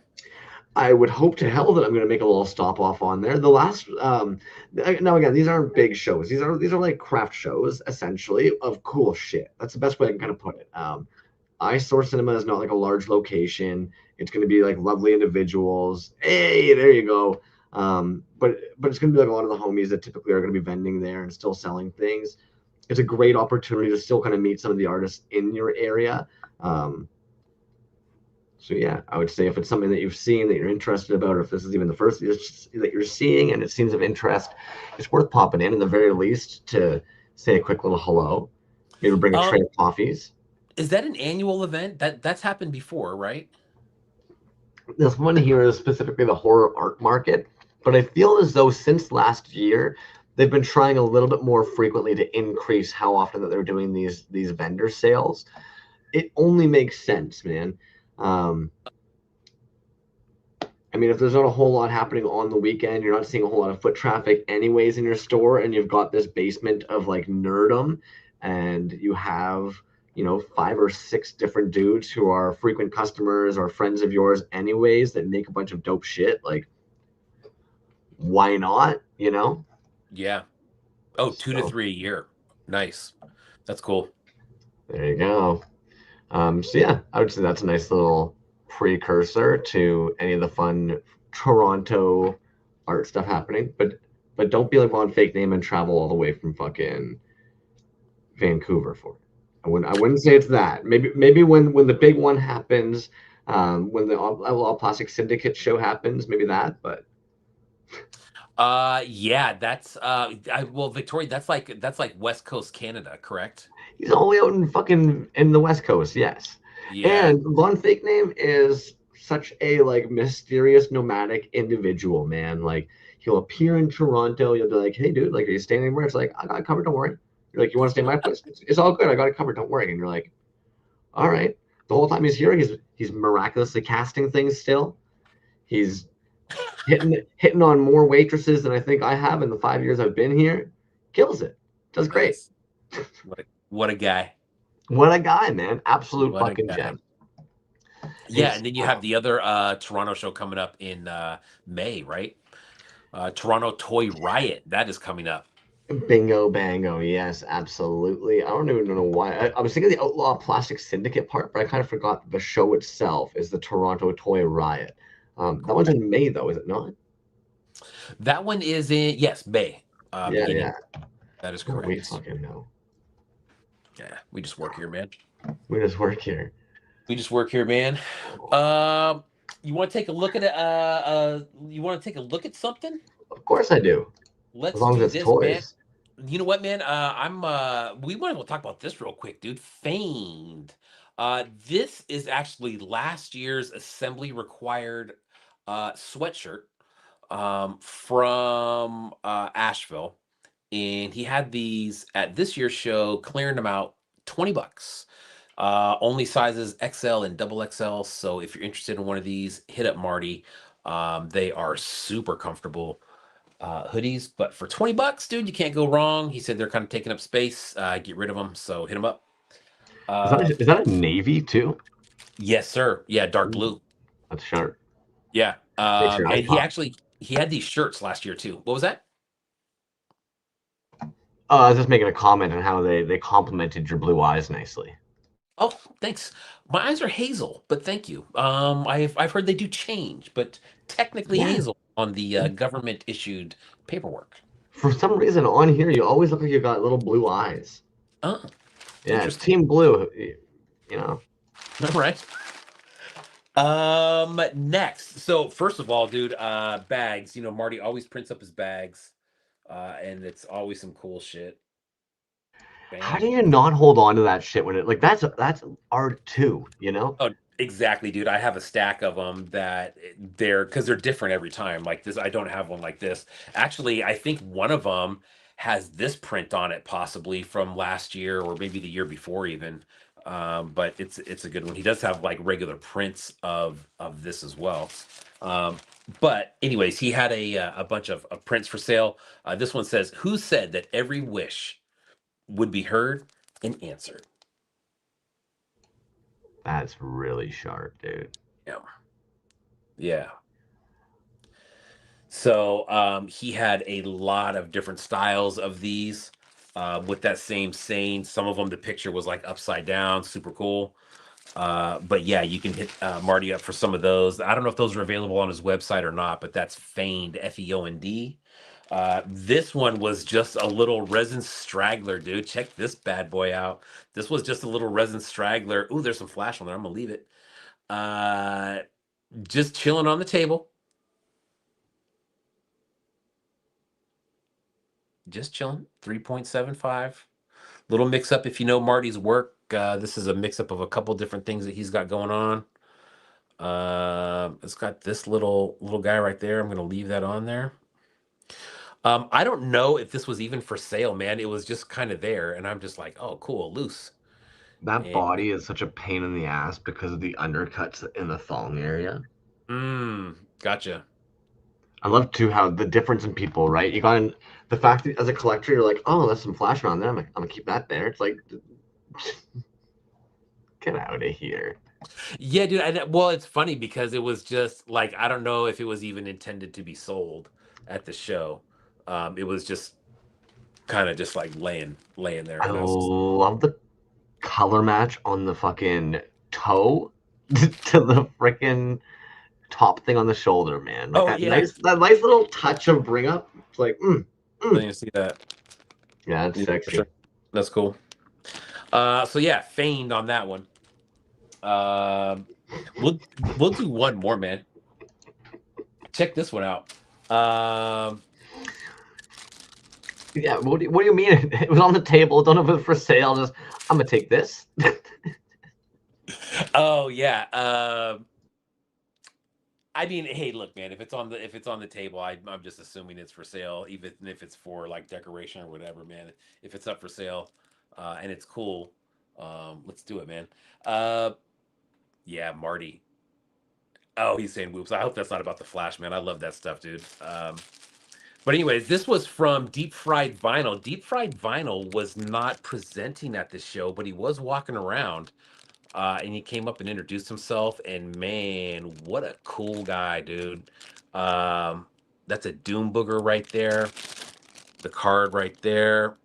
I would hope to hell that I'm going to make a little stop off on there. The last, now again, these aren't big shows. These are like craft shows essentially of cool shit. That's the best way I can kind of put it. Eyesore Cinema is not like a large location. It's going to be like lovely individuals. Hey, there you go. But it's going to be like a lot of the homies that typically are going to be vending there and still selling things. It's a great opportunity to still kind of meet some of the artists in your area. Um, so yeah, I would say if it's something that you've seen that you're interested about, or if this is even the first that you're seeing and it seems of interest, it's worth popping in the very least to say a quick little hello. Maybe bring a tray Um, of coffees. is that an annual event? That's happened before, right? This one here is specifically the horror art market, but I feel as though since last year they've been trying a little bit more frequently to increase how often that they're doing these vendor sales. It only makes sense, man. Um, I mean, if there's not a whole lot happening on the weekend, you're not seeing a whole lot of foot traffic anyways in your store, and you've got this basement of like nerdum, and you have, 5 or 6 different dudes who are frequent customers or friends of yours anyways that make a bunch of dope shit. Like, why not? Yeah. Oh, 2 to So 3 a year. Nice. That's cool. there you go. So yeah, I would say that's a nice little precursor to any of the fun Toronto art stuff happening. But don't be like on fake name and travel all the way from fucking Vancouver for it. I wouldn't say it's that. Maybe when the big one happens, when the all plastic syndicate show happens, maybe that. But Yeah, well, Victoria, that's like West Coast Canada, correct? he's all the way out in fucking in the West Coast, yes. Yeah. And Von Fake Name is such a like mysterious nomadic individual, man. Like he'll appear in Toronto, you'll be like, hey dude, like are you staying anywhere? It's like, I got it covered, don't worry. You're like, you want to stay in my place? It's all good, I got it covered, don't worry. And you're like, all right. The whole time he's here, he's miraculously casting things still. He's hitting on more waitresses than I think I have in the 5 years I've been here. Kills it. Does great. Nice. What a guy. What a guy, man. Absolute What a fucking guy. gem. Yeah, It's and then you have the other Toronto show coming up in May, right? Toronto Toy Riot. That is coming up. bingo bango. Yes, absolutely. I don't even know why. I was thinking of the Outlaw Plastic Syndicate part, but I kind of forgot the show itself is the Toronto Toy Riot. That one's Correct. in May, though, is it not? That one is in, yes, May, Yeah, beginning. yeah. That is No, we correct. fucking know. Yeah, we just work here, man. We just work here. We just work here, man. You want to take a look at you want to take a look at something? Of course I do. As Let's long do as it's this, man. toys. You know what, man? We want to talk about this real quick, dude. Famed. This is actually last year's assembly required sweatshirt from Asheville, and he had these at this year's show, clearing them out $20. Only sizes XL and double XL. So if you're interested in one of these, hit up Marty. They are super comfortable hoodies, but for 20 bucks, dude, you can't go wrong. He said they're kind of taking up space. Get rid of them. So hit them up. Uh, Is that a navy too? yes, sir. Yeah, dark Ooh, blue. that's sharp. Yeah. Makes your eyes And he pop. actually he had these shirts last year too. What was that? I was just making a comment on how they complemented your blue eyes nicely. Oh, thanks. My eyes are hazel, but thank you. I've heard they do change, but technically Yeah. hazel on the government issued paperwork. For some reason on here, you always look like you got little blue eyes. Oh, Yeah, interesting. Team Blue. You know, All right. Next. So first of all, dude, bags. You know, Marty always prints up his bags, and it's always some cool shit. how Bam. do you not hold on to that shit when it like that's art too? You know, Oh, exactly, dude. I have a stack of them that they're because they're different every time. Like this, I don't have one like this. Actually, I think one of them has this print on it, possibly from last year or maybe the year before, even. But it's a good one. He does have like regular prints of this as well. Um, but anyways, he had a bunch of prints for sale. This one says, "Who said that every wish would be heard and answered?" that's really sharp, dude. Yeah, yeah. So he had a lot of different styles of these with that same saying. Some of them, the picture was like upside down, super cool. But yeah, you can hit Marty up for some of those. I don't know if those are available on his website or not, but that's Feigned, Feond. This one was just a little resin straggler, dude. Check this bad boy out. This was just a little resin straggler. Ooh, there's some flash on there. I'm gonna leave it. Uh, just chilling on the table. Just chilling. 3.75. Little mix up if you know Marty's work. This is a mix up of a couple different things that he's got going on. It's got this little guy right there. I'm gonna leave that on there. I don't know if this was even for sale, man. It was just kind of there, and I'm just like, oh, cool, loose. That And body is such a pain in the ass because of the undercuts in the thong area. gotcha. I love too how the difference in people, right? You got in, the fact that as a collector, you're like, oh, there's some flash around there. I'm gonna keep that there. It's like, get out of here. Yeah, dude. Well, it's funny because it was just like I don't know if it was even intended to be sold at the show. It was just kind of just like laying there, I and I was just, love the color match on the fucking toe to the freaking top thing on the shoulder, man. Like oh yeah, that nice little touch of bring up. It's like, I mm. didn't see that. Yeah, it's Yeah, for sure. sexy. That's cool. So yeah, Feigned on that one. Um, we'll do one more, man. Check this one out. Um, Yeah, what do you mean? It was on the table. Don't know if it was for sale. Just, I'm gonna take this. oh yeah. I mean, hey, look, man. If it's on the table, I'm just assuming it's for sale, even if it's for like decoration or whatever, man. If it's up for sale, and it's cool, let's do it, man. Uh, yeah, Marty. Oh, he's saying whoops. I hope that's not about the Flash, man. I love that stuff, dude. But anyways, this was from Deep Fried Vinyl. Deep Fried Vinyl was not presenting at this show, but he was walking around, and he came up and introduced himself. And man, what a cool guy, dude. Um, that's a Doom Booger right there. The card right there,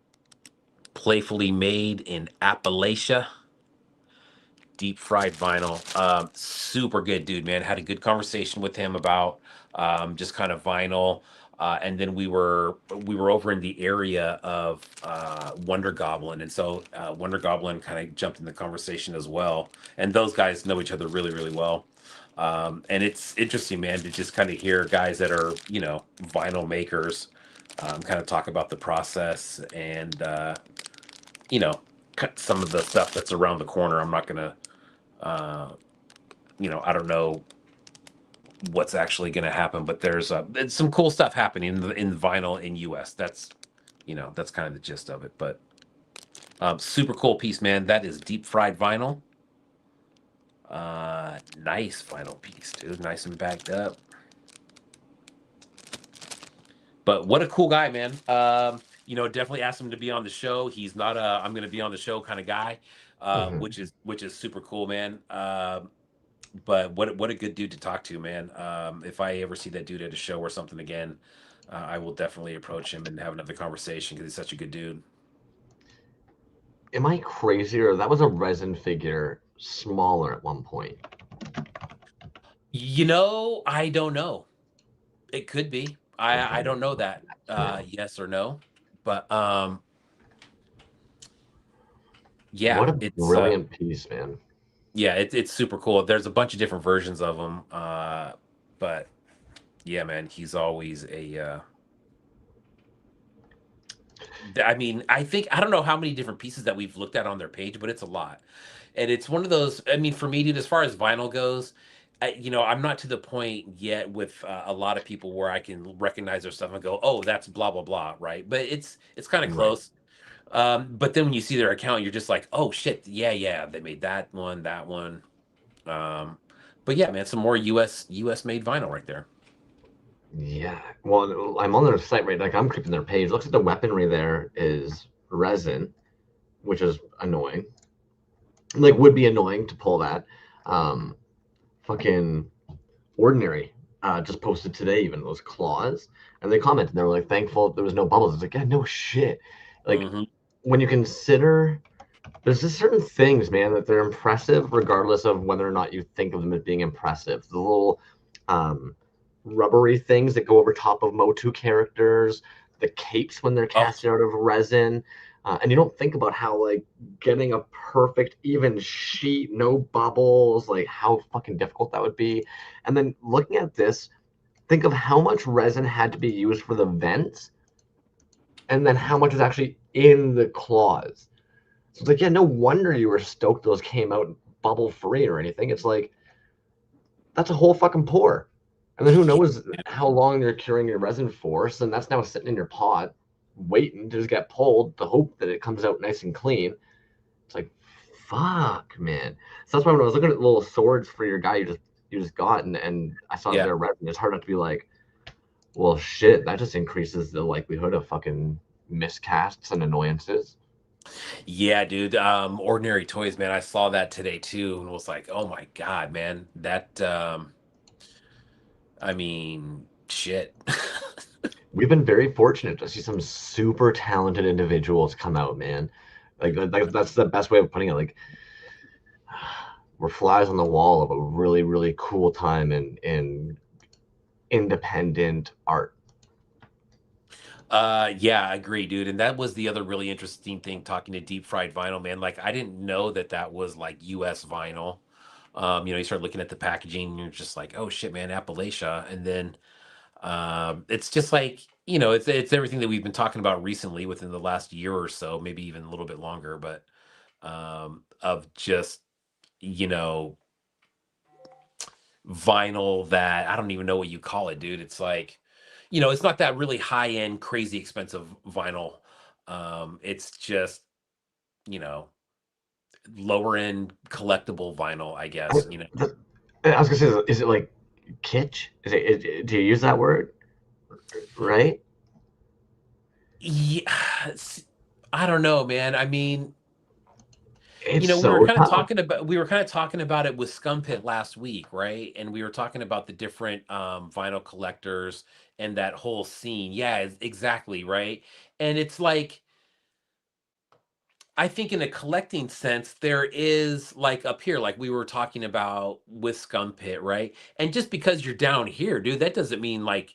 playfully made in Appalachia. Deep Fried Vinyl. Super good dude, man. Had a good conversation with him about just kind of vinyl. And then we were over in the area of Wonder Goblin, and so Wonder Goblin kind of jumped in the conversation as well. And those guys know each other really, really well. And it's interesting, man, to just kind of hear guys that are vinyl makers kind of talk about the process and you know some of the stuff that's around the corner. I'm not gonna uh, I don't know what's actually going to happen, but there's some cool stuff happening in vinyl in US. That's kind of the gist of it. But Super cool piece, man. That is deep fried vinyl. Nice vinyl piece, dude. Nice and backed up. But what a cool guy, man. Definitely asked him to be on the show. He's not a I'm gonna be on the show kind of guy, Hmm. which is super cool, man. But what a good dude to talk to, man. If I ever see that dude at a show or something again, I will definitely approach him and have another conversation because he's such a good dude. Am I crazy or that was a resin figure smaller at one point? I don't know. It could be. I Okay. don't know that. Yeah. Yes or no. But What yeah, a brilliant piece, man. it's super cool. There's a bunch of different versions of him. But yeah, man, he's always I mean, I don't know how many different pieces that we've looked at on their page, but it's a lot. And it's one of those. I mean, for me, dude, as far as vinyl goes, I'm not to the point yet with a lot of people where I can recognize their stuff and go, "Oh, that's blah blah blah," right? But it's kind of Right. close. But then when you see their account, you're just like, "Oh shit, yeah, yeah, they made that one, that one." Um, but yeah, man, some more US made vinyl right there. Yeah. Well, I'm on their site right. Like I'm creeping their page. Looks like the weaponry there is resin, which is annoying. Like would be annoying to pull that. Um, fucking ordinary. Just posted today even those claws, and they commented. They were like thankful there was no bubbles. It's like yeah, no shit. Like Hmm. when you consider there's just certain things, man, that they're impressive regardless of whether or not you think of them as being impressive. The little um, rubbery things that go over top of Motu characters, the capes when they're Oh, casted out of resin. And you don't think about how, like, getting a perfect, even sheet, no bubbles, like, how fucking difficult that would be. And then looking at this, think of how much resin had to be used for the vents, and then how much is actually in the claws. So it's like, yeah, no wonder you were stoked those came out bubble free or anything. It's like that's a whole fucking pour. And then who yeah. knows how long you're curing your resin for? So then that's now sitting in your pot, waiting to just get pulled to hope that it comes out nice and clean. It's like, fuck, man. So that's why when I was looking at the little swords for your guy you just got, and I saw Yeah. their resin, it's hard not to be like, well, shit, that just increases the likelihood of fucking miscasts and annoyances. Yeah, dude. Ordinary Toys, man. I saw that today too and was like, "Oh my God, man. That I mean, shit." We've been very fortunate to see some super talented individuals come out, man. Like that's the best way of putting it. Like we're flies on the wall of a really really cool time in independent art. Yeah, I agree, dude. And that was the other really interesting thing talking to Deep Fried Vinyl, man. Like I didn't know that that was like US vinyl. You start looking at the packaging and you're just like, "Oh shit, man, Appalachia." And then it's just like, it's everything that we've been talking about recently within the last year or so, maybe even a little bit longer, but of just, you know, vinyl that I don't even know what you call it, dude. It's like, it's not that really high end, crazy expensive vinyl. It's just, you know, lower end collectible vinyl, I I, guess. I was gonna say, is it like kitsch? Do you use that word? Right? Yeah, I don't know, man. I mean, It's we were so kind of tough. talking about it with Scum Pit last week, right? And we were talking about the different vinyl collectors and that whole scene. Yeah, exactly, right? And it's like I think in a collecting sense, there is like up here, like we were talking about with Scum Pit, right? And just because you're down here, dude, that doesn't mean like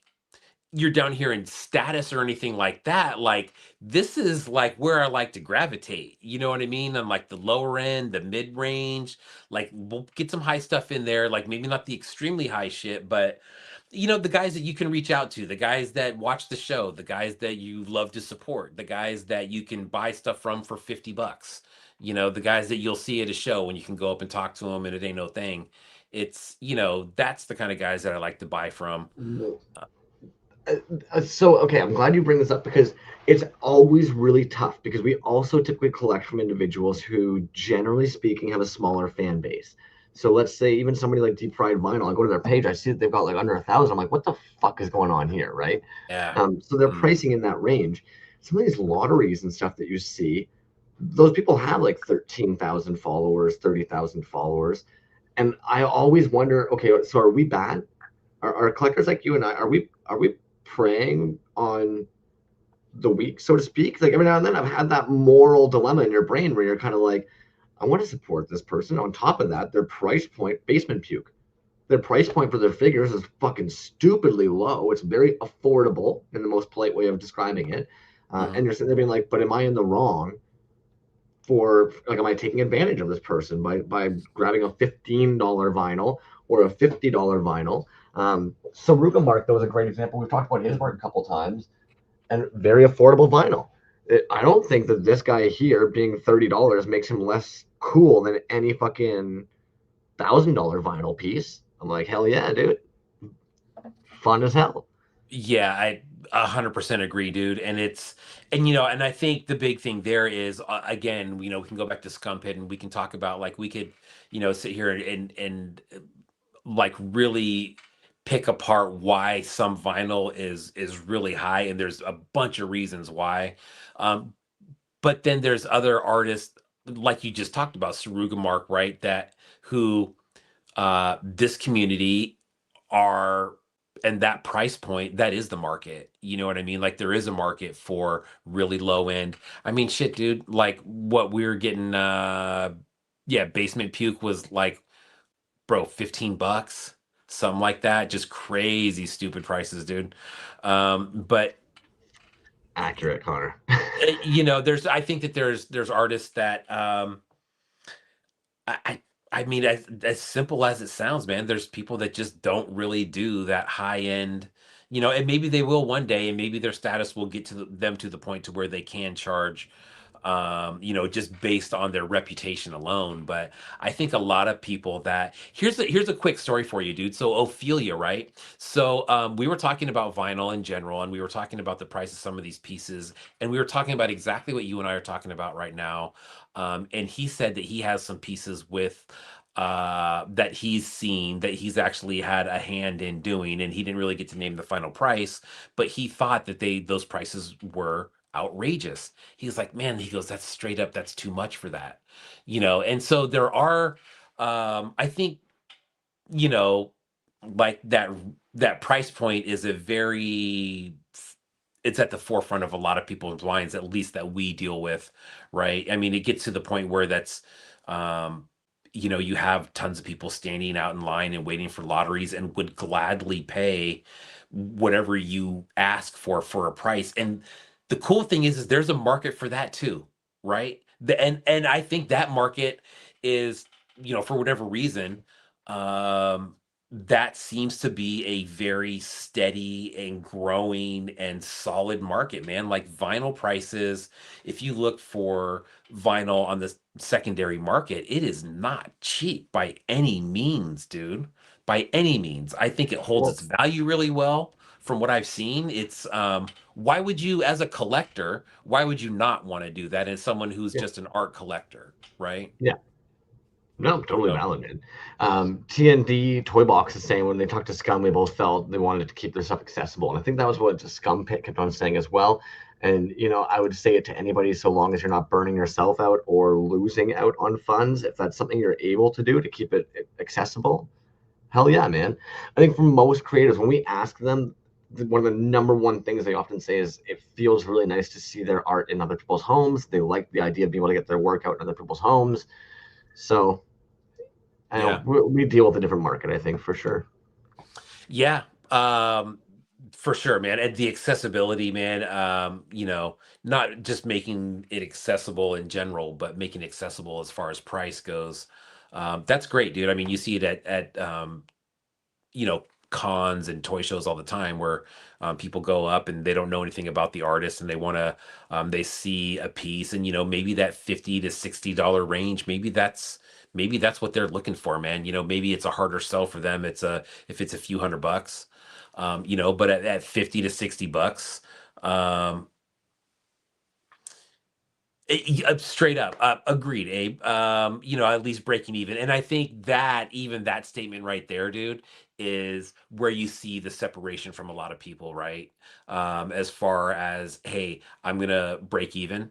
you're down here in status or anything like that. Like this is like where I like to gravitate. You know what I mean? On like the lower end, the mid range, like we'll get some high stuff in there, like maybe not the extremely high shit, but the guys that you can reach out to, the guys that watch the show, the guys that you love to support, the guys that you can buy stuff from for $50, the guys that you'll see at a show when you can go up and talk to them and it ain't no thing. It's, that's the kind of guys that I like to buy from. Uh, so okay, I'm glad you bring this up because it's always really tough because we also typically collect from individuals who, generally speaking, have a smaller fan base. So let's say even somebody like Deep Fried Vinyl, I go to their page, I see that they've got like under 1,000. I'm like, what the fuck is going on here, right? Yeah. So they're Mm, pricing in that range. Some of these lotteries and stuff that you see, those people have like 13,000 followers, 30,000 followers, and I always wonder, okay, so are we bad? Are collectors like you and I, are we preying on the weak, so to speak? Like every now and then I've had that moral dilemma in your brain where you're kind of like, I want to support this person. On top of that, their price point, basement puke. Their price point for their figures is fucking stupidly low. It's very affordable in the most polite way of describing it. mhm. And you're sitting there being like, but am I in the wrong for like, am I taking advantage of this person by grabbing a $15 vinyl or a $50 vinyl? Saruga Mark, that was a great example. We've talked about his work a couple times, and very affordable vinyl. I don't think that this guy here being $30 makes him less cool than any fucking $1,000 vinyl piece. I'm like, hell yeah, dude, fun as hell. Yeah, I 100% agree, dude. And I think the big thing there is, again, we can go back to Scum Pit and we can talk about, like, we could, sit here and like really pick apart why some vinyl is really high, and there's a bunch of reasons why. Um, but then there's other artists like you just talked about, Saruga Mark, right? That who this community are, and that price point, that is the market. You know what I mean? Like, there is a market for really low end. I mean, shit, dude, like what we were getting, yeah, Basement Puke was like, bro, $15, something like that. Just crazy stupid prices, dude. But Accurate, Connor. there's, I think that there's artists that, I I mean, as simple as it sounds, man, there's people that just don't really do that high end, and maybe they will one day, and maybe their status will get to them to the point to where they can charge, just based on their reputation alone. But I think a lot of people that here's a quick story for you, dude. So Ophelia, right? So we were talking about vinyl in general, and we were talking about the price of some of these pieces, and we were talking about exactly what you and I are talking about right now. And he said that he has some pieces with that he's seen that he's actually had a hand in doing, and he didn't really get to name the final price, but he thought that those prices were outrageous. He's like, man, he goes, that's straight up, that's too much for that. And so there are, I think, you know, like that price point is a very, it's at the forefront of a lot of people's minds, at least that we deal with, right? I mean, it gets to the point where um, you have tons of people standing out in line and waiting for lotteries and would gladly pay whatever you ask for a price. And the cool thing is there's a market for that too, right? And I think that market is, for whatever reason, um, that seems to be a very steady and growing and solid market, man. Like, vinyl prices, if you look for vinyl on the secondary market, it is not cheap by any means, dude. By any means. I think it holds Well, its value really well from what I've seen. It's why would you, as a collector, why would you not want to do that as someone who's yeah, just an art collector, right? yeah. No, totally So, valid, man. TND Toy Box is saying when they talked to Scum, they both felt they wanted to keep their stuff accessible, and I think that was what the Scum Pit kept on saying as well. And I would say it to anybody, so long as you're not burning yourself out or losing out on funds, if that's something you're able to do to keep it accessible, hell yeah, man. I think for most creators, when we ask them, one of the number one things they often say is it feels really nice to see their art in other people's homes. They like the idea of being able to get their work out in other people's homes. So I know yeah. we deal with a different market, I think, for sure. Yeah, for sure, man. And the accessibility, man, not just making it accessible in general, but making it accessible as far as price goes. That's great, dude. I mean, you see it at cons and toy shows all the time where people go up and they don't know anything about the artist, and they see a piece, and maybe that $50 to $60 range, maybe that's what they're looking for, man. Maybe it's a harder sell for them. If it's a few $100. But at 50 to $60, um, straight up, agreed, Abe. At least breaking even, and I think that even that statement right there, dude, is where you see the separation from a lot of people, right? As far as, hey, I'm gonna break even,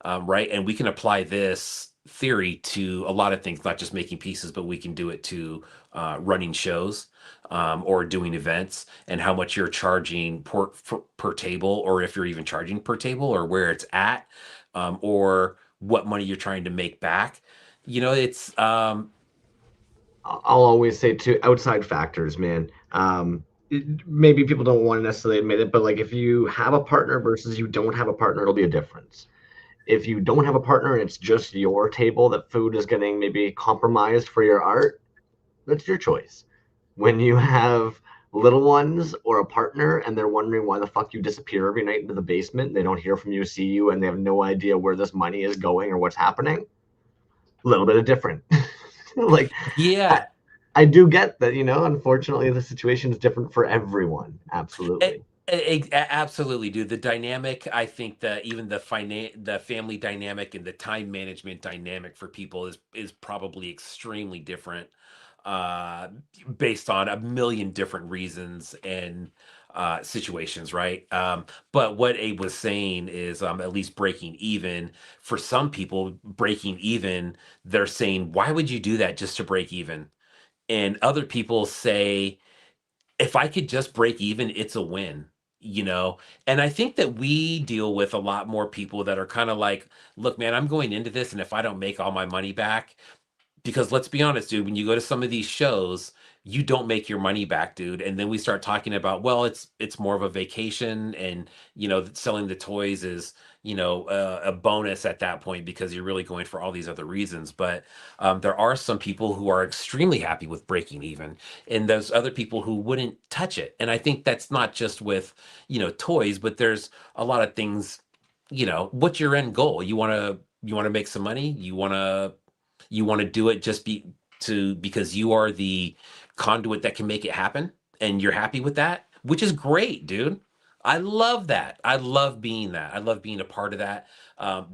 right? And we can apply this theory to a lot of things, not just making pieces, but we can do it to running shows, or doing events, and how much you're charging per table, or if you're even charging per table, or where it's at, or what money you're trying to make back. It's I'll always say to outside factors, man. Maybe people don't want to necessarily admit it, but like if you have a partner versus you don't have a partner, it'll be a difference. If you don't have a partner and it's just your table that food is getting maybe compromised for your art, that's your choice. When you have little ones or a partner and they're wondering why the fuck you disappear every night into the basement, they don't hear from you, see you, and they have no idea where this money is going or what's happening, a little bit of different. Like, I, yeah. I do get that, unfortunately, the situation is different for everyone. A- Absolutely. Absolutely, dude. The dynamic, I think that even the family dynamic and the time management dynamic for people is probably extremely different, uh, based on a million different reasons and situations, right? But what Abe was saying is, at least breaking even. For some people, breaking even, they're saying, "Why would you do that just to break even?" And other people say, if I could just break even, it's a win, you know? And I think that we deal with a lot more people that are kind of like, look, man, I'm going into this, and if I don't make all my money back, because let's be honest, dude, when you go to some of these shows, you don't make your money back, dude. And then we start talking about, well, it's more of a vacation, and selling the toys is, a bonus at that point, because you're really going for all these other reasons. But there are some people who are extremely happy with breaking even, and there's other people who wouldn't touch it. And I think that's not just with, toys, but there's a lot of things. What's your end goal? You want to make some money. You want to do it just because you are the conduit that can make it happen, and you're happy with that, which is great, dude. I love that. I love being that. I love being a part of that.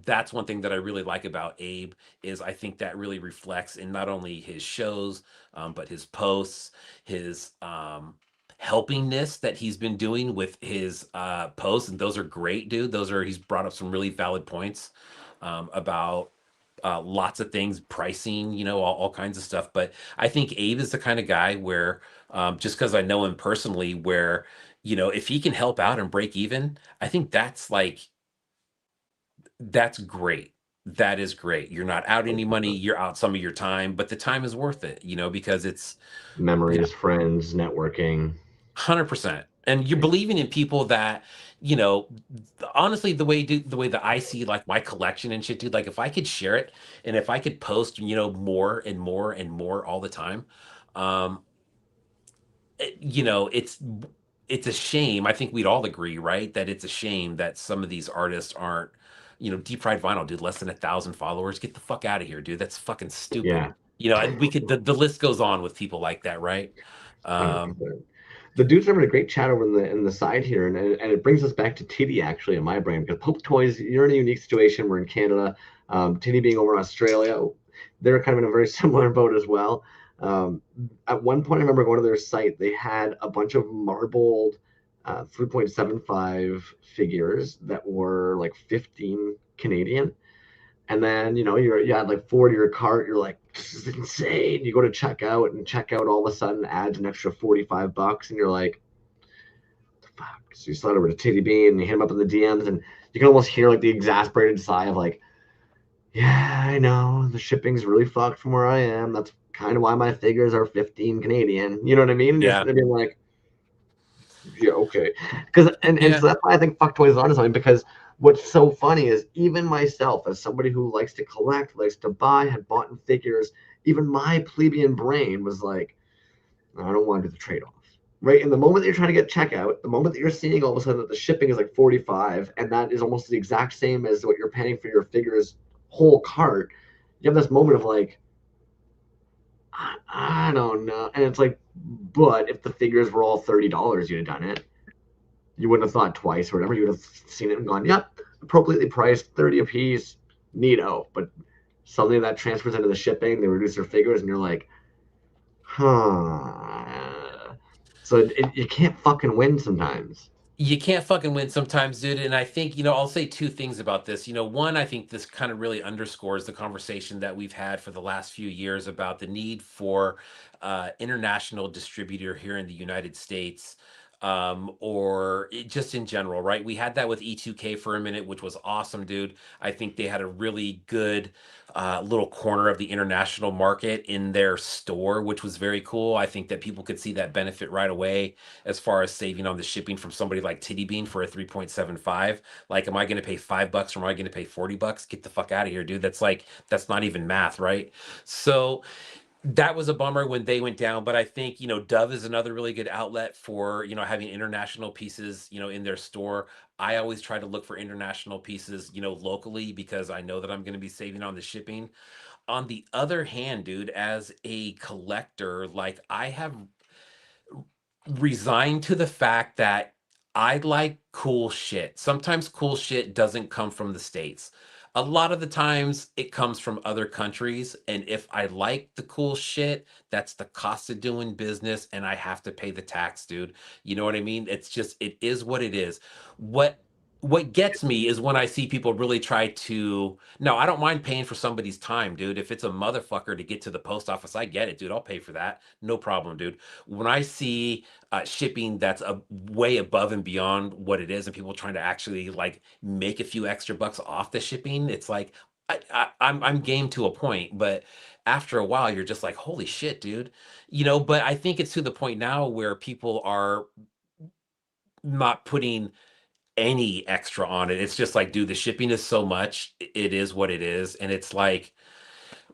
That's one thing that I really like about Abe, is I think that really reflects in not only his shows, but his posts, his helpingness that he's been doing with his posts, and those are great, dude. He's brought up some really valid points, about lots of things, pricing, all kinds of stuff. But I think Abe is the kind of guy where, just because I know him personally, where, if he can help out and break even, I think that's great. That is great. You're not out any money, you're out some of your time, but the time is worth it, because it's, yeah, Memories, friends, networking. 100%. And you're believing in people that, honestly, the way that I see like my collection and shit, dude, like if I could share it, and if I could post, more and more and more all the time, um, it's a shame. I think we'd all agree, right? That it's a shame that some of these artists aren't, deep fried vinyl, dude, less than 1,000 followers. Get the fuck out of here, dude. That's fucking stupid. Yeah, And we could, the list goes on with people like that, right? Um, 100%. The dude's having a great chat over in the side here, and it brings us back to Titty actually in my brain, because Pope Toys, you're in a unique situation. We're in Canada. Titty being over in Australia, they're kind of in a very similar boat as well. Um, at one point, I remember going to their site. They had a bunch of marbled 3.75 figures that were like 15 Canadian. And then you had like 4 to your cart. You're like, this is insane. You go to checkout, and checkout all of a sudden adds an extra $45, and you're like, fuck. So you slide over to Titty Bean and you hit him up in the DMs, and you can almost hear like the exasperated sigh of like, yeah, I know the shipping's really fucked from where I am. That's kind of why my figures are 15 Canadian. You know what I mean? And you're yeah, sitting there being like, yeah, okay. Because and yeah, so that's why I think fuck toys is onto something. Because what's so funny is, even myself, as somebody who likes to collect, likes to buy, had bought in figures, even my plebeian brain was like, I don't want to do the trade off. Right, in the moment that you're trying to get checkout, the moment that you're seeing all of a sudden that the shipping is like 45, and that is almost the exact same as what you're paying for your figures whole cart, you have this moment of like, I don't know. And it's like, but if the figures were all $30, you'd have done it. You wouldn't have thought twice or whatever. You would have seen it and gone, yep, appropriately priced, 30 a piece, neato. But suddenly that transfers into the shipping, they reduce their figures, and you're like, huh. So you can't fucking win sometimes. You can't fucking win sometimes, dude. And I think, I'll say two things about this. One, I think this kind of really underscores the conversation that we've had for the last few years about the need for international distributor here in the United States, or just in general, right? We had that with E2K for a minute, which was awesome, dude. I think they had a really good little corner of the international market in their store, which was very cool. I think that people could see that benefit right away as far as saving on the shipping from somebody like Titty Bean for a 3.75. Like, am I going to pay $5 or am I going to pay $40? Get the fuck out of here, dude. That's not even math, right? So that was a bummer when they went down. But I think, Dove is another really good outlet for, having international pieces, in their store. I always try to look for international pieces, locally because I know that I'm going to be saving on the shipping. On the other hand, dude, as a collector, like I have resigned to the fact that I like cool shit. Sometimes cool shit doesn't come from the States. A lot of the times it comes from other countries. And if I like the cool shit, that's the cost of doing business. And I have to pay the tax, dude. You know what I mean? It's just, it is what it is. What what gets me is when I see people really try to, no, I don't mind paying for somebody's time, dude. If it's a motherfucker to get to the post office, I get it, dude. I'll pay for that. No problem, dude. When I see shipping that's a way above and beyond what it is, and people trying to actually like make a few extra bucks off the shipping, it's like I'm game to a point, but after a while, you're just like, holy shit, dude. But I think it's to the point now where people are not putting any extra on it. It's just like, dude, the shipping is so much. It is what it is, and it's like,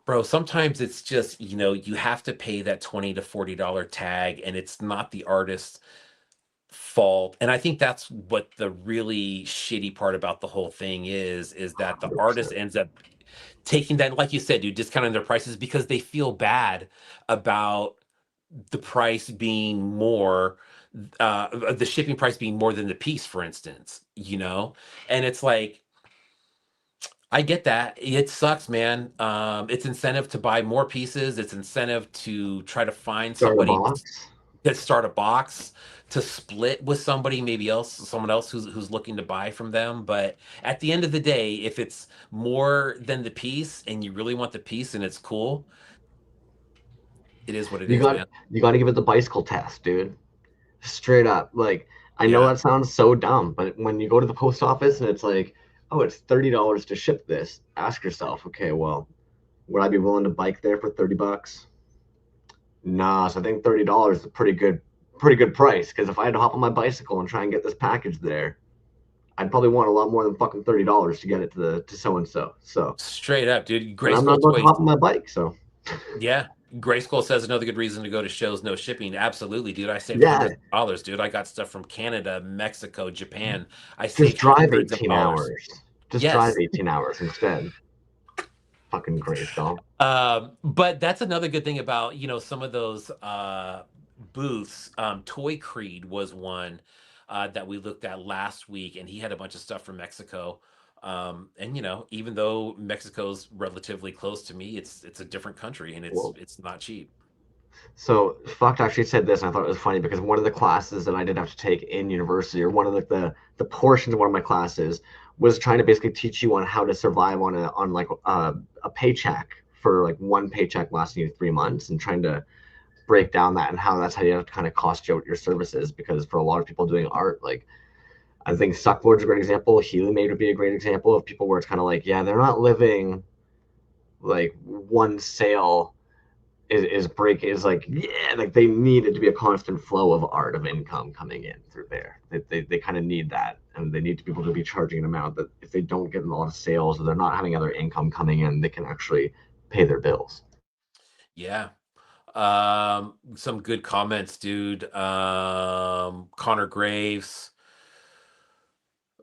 bro, sometimes it's just, you have to pay that $20 to $40 tag, and it's not the artist's fault. And I think that's what the really shitty part about the whole thing is that the artist 100%. ends up taking that, like you said, dude, discounting their prices because they feel bad about the price being more, the shipping price being more than the piece, for instance. And it's like, I get that. It sucks, man. It's incentive to buy more pieces. It's incentive to try to find Start a somebody box. that start a box to split with somebody, someone else who's looking to buy from them. But at the end of the day, if it's more than the piece and you really want the piece and it's cool, it is what it You is, got man. you got to give it the bicycle test, dude. Straight up. Like, I know Yeah. that sounds so dumb, but when you go to the post office and it's like, oh, it's $30 to ship this, ask yourself, okay, well, would I be willing to bike there for 30 bucks? Nah, so I think $30 is a pretty good price. Because if I had to hop on my bicycle and try and get this package there, I'd probably want a lot more than fucking $30 to get it to the to so and so. So, Straight up, dude. and Gray I'm not Skull about to Toys. hop on my bike. So, Yeah. Gray Skull says another good reason to go to shows, no shipping. Absolutely, dude. I saved yeah, hundreds of dollars, dude. I got stuff from Canada, Mexico, Japan. I just saved drive hundreds of 18 dollars. hours. Just drive Yes. 18 hours instead. Fucking gray skull. But that's another good thing about, some of those booths. Toy Creed was one that we looked at last week, and he had a bunch of stuff from Mexico. And even though Mexico's relatively close to me, it's a different country and it's Well, it's not cheap. so Fucked actually said this, and I thought it was funny because one of the classes that I did have to take in university, or one of the portions of one of my classes, was trying to basically teach you on how to survive on like a paycheck for like one paycheck lasting you 3 months, and trying to break down that and how that's how you have to kind of cost out your services because for a lot of people doing art, like I think Suckboard's a great example. Healy Made would be a great example of people where it's kind of like, yeah, they're not living like one sale is like, yeah, like they need it to be a constant flow of art of income coming in through there. They kind of need that, and they need to be able to be charging an amount that if they don't get a lot of sales or they're not having other income coming in, they can actually pay their bills. Yeah. Some good comments, dude. Connor Graves.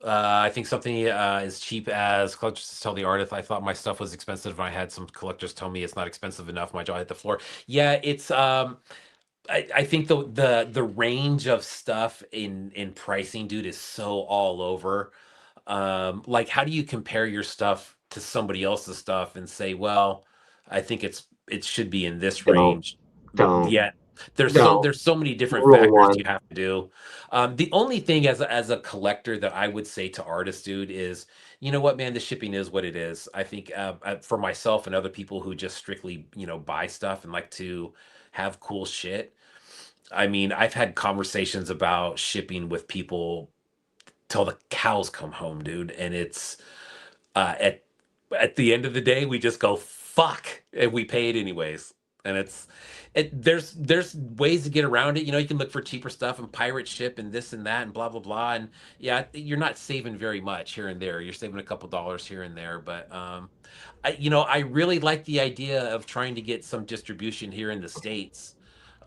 I think something as cheap as collectors tell the artist, I thought my stuff was expensive, and I had some collectors tell me it's not expensive enough. My jaw hit the floor. Yeah, it's I think the range of stuff in pricing, dude, is so all over. Like, how do you compare your stuff to somebody else's stuff and say, well, I think it should be in this Don't, range? don't, Yeah, there's so don't. there's so many different Rule factors one. you have to do. The only thing as a collector that I would say to artists, dude, is, you know what, man, the shipping is what it is. I think for myself and other people who just strictly, buy stuff and like to have cool shit. I mean, I've had conversations about shipping with people till the cows come home, dude, and it's uh, at at the end of the day, we just go fuck, and we pay it anyways. And there's ways to get around it. You can look for cheaper stuff and pirate ship and this and that and blah blah blah. And yeah, you're not saving very much here and there. You're saving a couple dollars here and there, but I really like the idea of trying to get some distribution here in the States.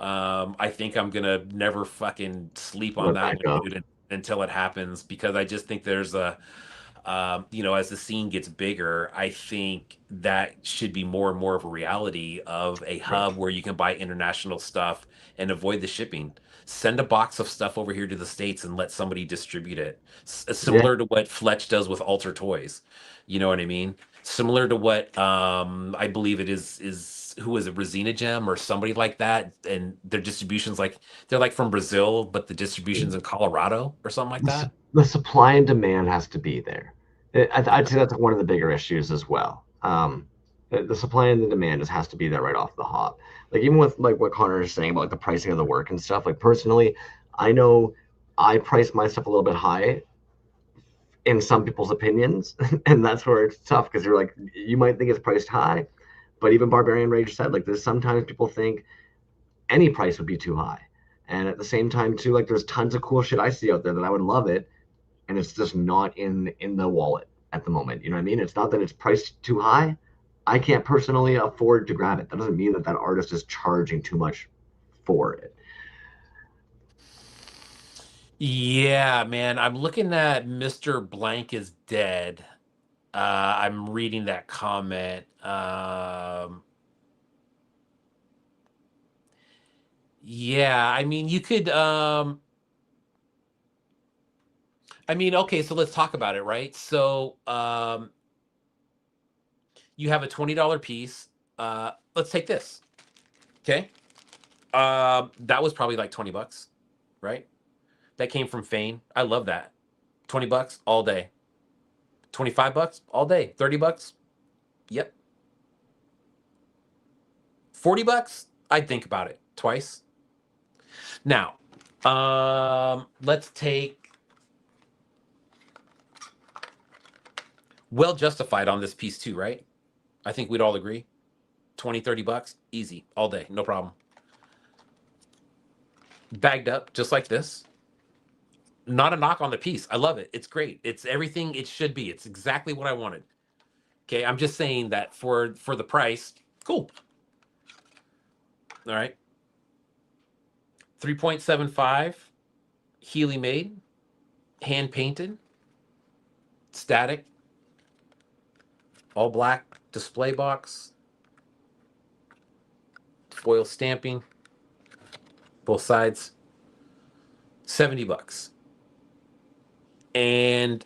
I think I'm gonna never fucking sleep on Let that that one, go. dude, until it happens, because I just think there's as the scene gets bigger, I think that should be more and more of a reality of a Right. hub where you can buy international stuff and avoid the shipping. Send a box of stuff over here to the States and let somebody distribute it. Yeah. Similar to what Fletch does with Alter Toys. You know what I mean? Similar to what I believe it is who is it, Rosina Gem or somebody like that, and their distributions, like, they're like from Brazil, but the distribution's in Colorado or something like that. The supply and demand has to be there. I'd Yeah. say that's one of the bigger issues as well. The supply and the demand just has to be there right off the hop. Like even with like what Connor is saying about like the pricing of the work and stuff. Like personally, I know I price my stuff a little bit high in some people's opinions, and that's where it's tough because you're like you might think it's priced high, but even Barbarian Rage said like there's sometimes people think any price would be too high. And at the same time, too, like there's tons of cool shit I see out there that I would love it, and it's just not in the wallet at the moment. You know what I mean? It's not that it's priced too high. I can't personally afford to grab it. That doesn't mean that that artist is charging too much for it. Yeah, man. I'm looking at Mr. Blank is dead. I'm reading that comment. Yeah, I mean, you could I mean, okay, so let's talk about it, right? So, you have a $20 piece. Let's take this. Okay? That was probably like 20 bucks, right? That came from Fane. I love that. 20 bucks all day. 25 bucks all day. 30 bucks. Yep. 40 bucks. I'd think about it twice. Now, let's take well justified on this piece too, right? I think we'd all agree. 20, 30 bucks, easy, all day, no problem. Bagged up, just like this. Not a knock on the piece. I love it. It's great. It's everything it should be. It's exactly what I wanted. Okay, I'm just saying that for the price, cool. All right. 3.75 Healy made, hand painted, static, all black display box, foil stamping, both sides. 70 bucks. And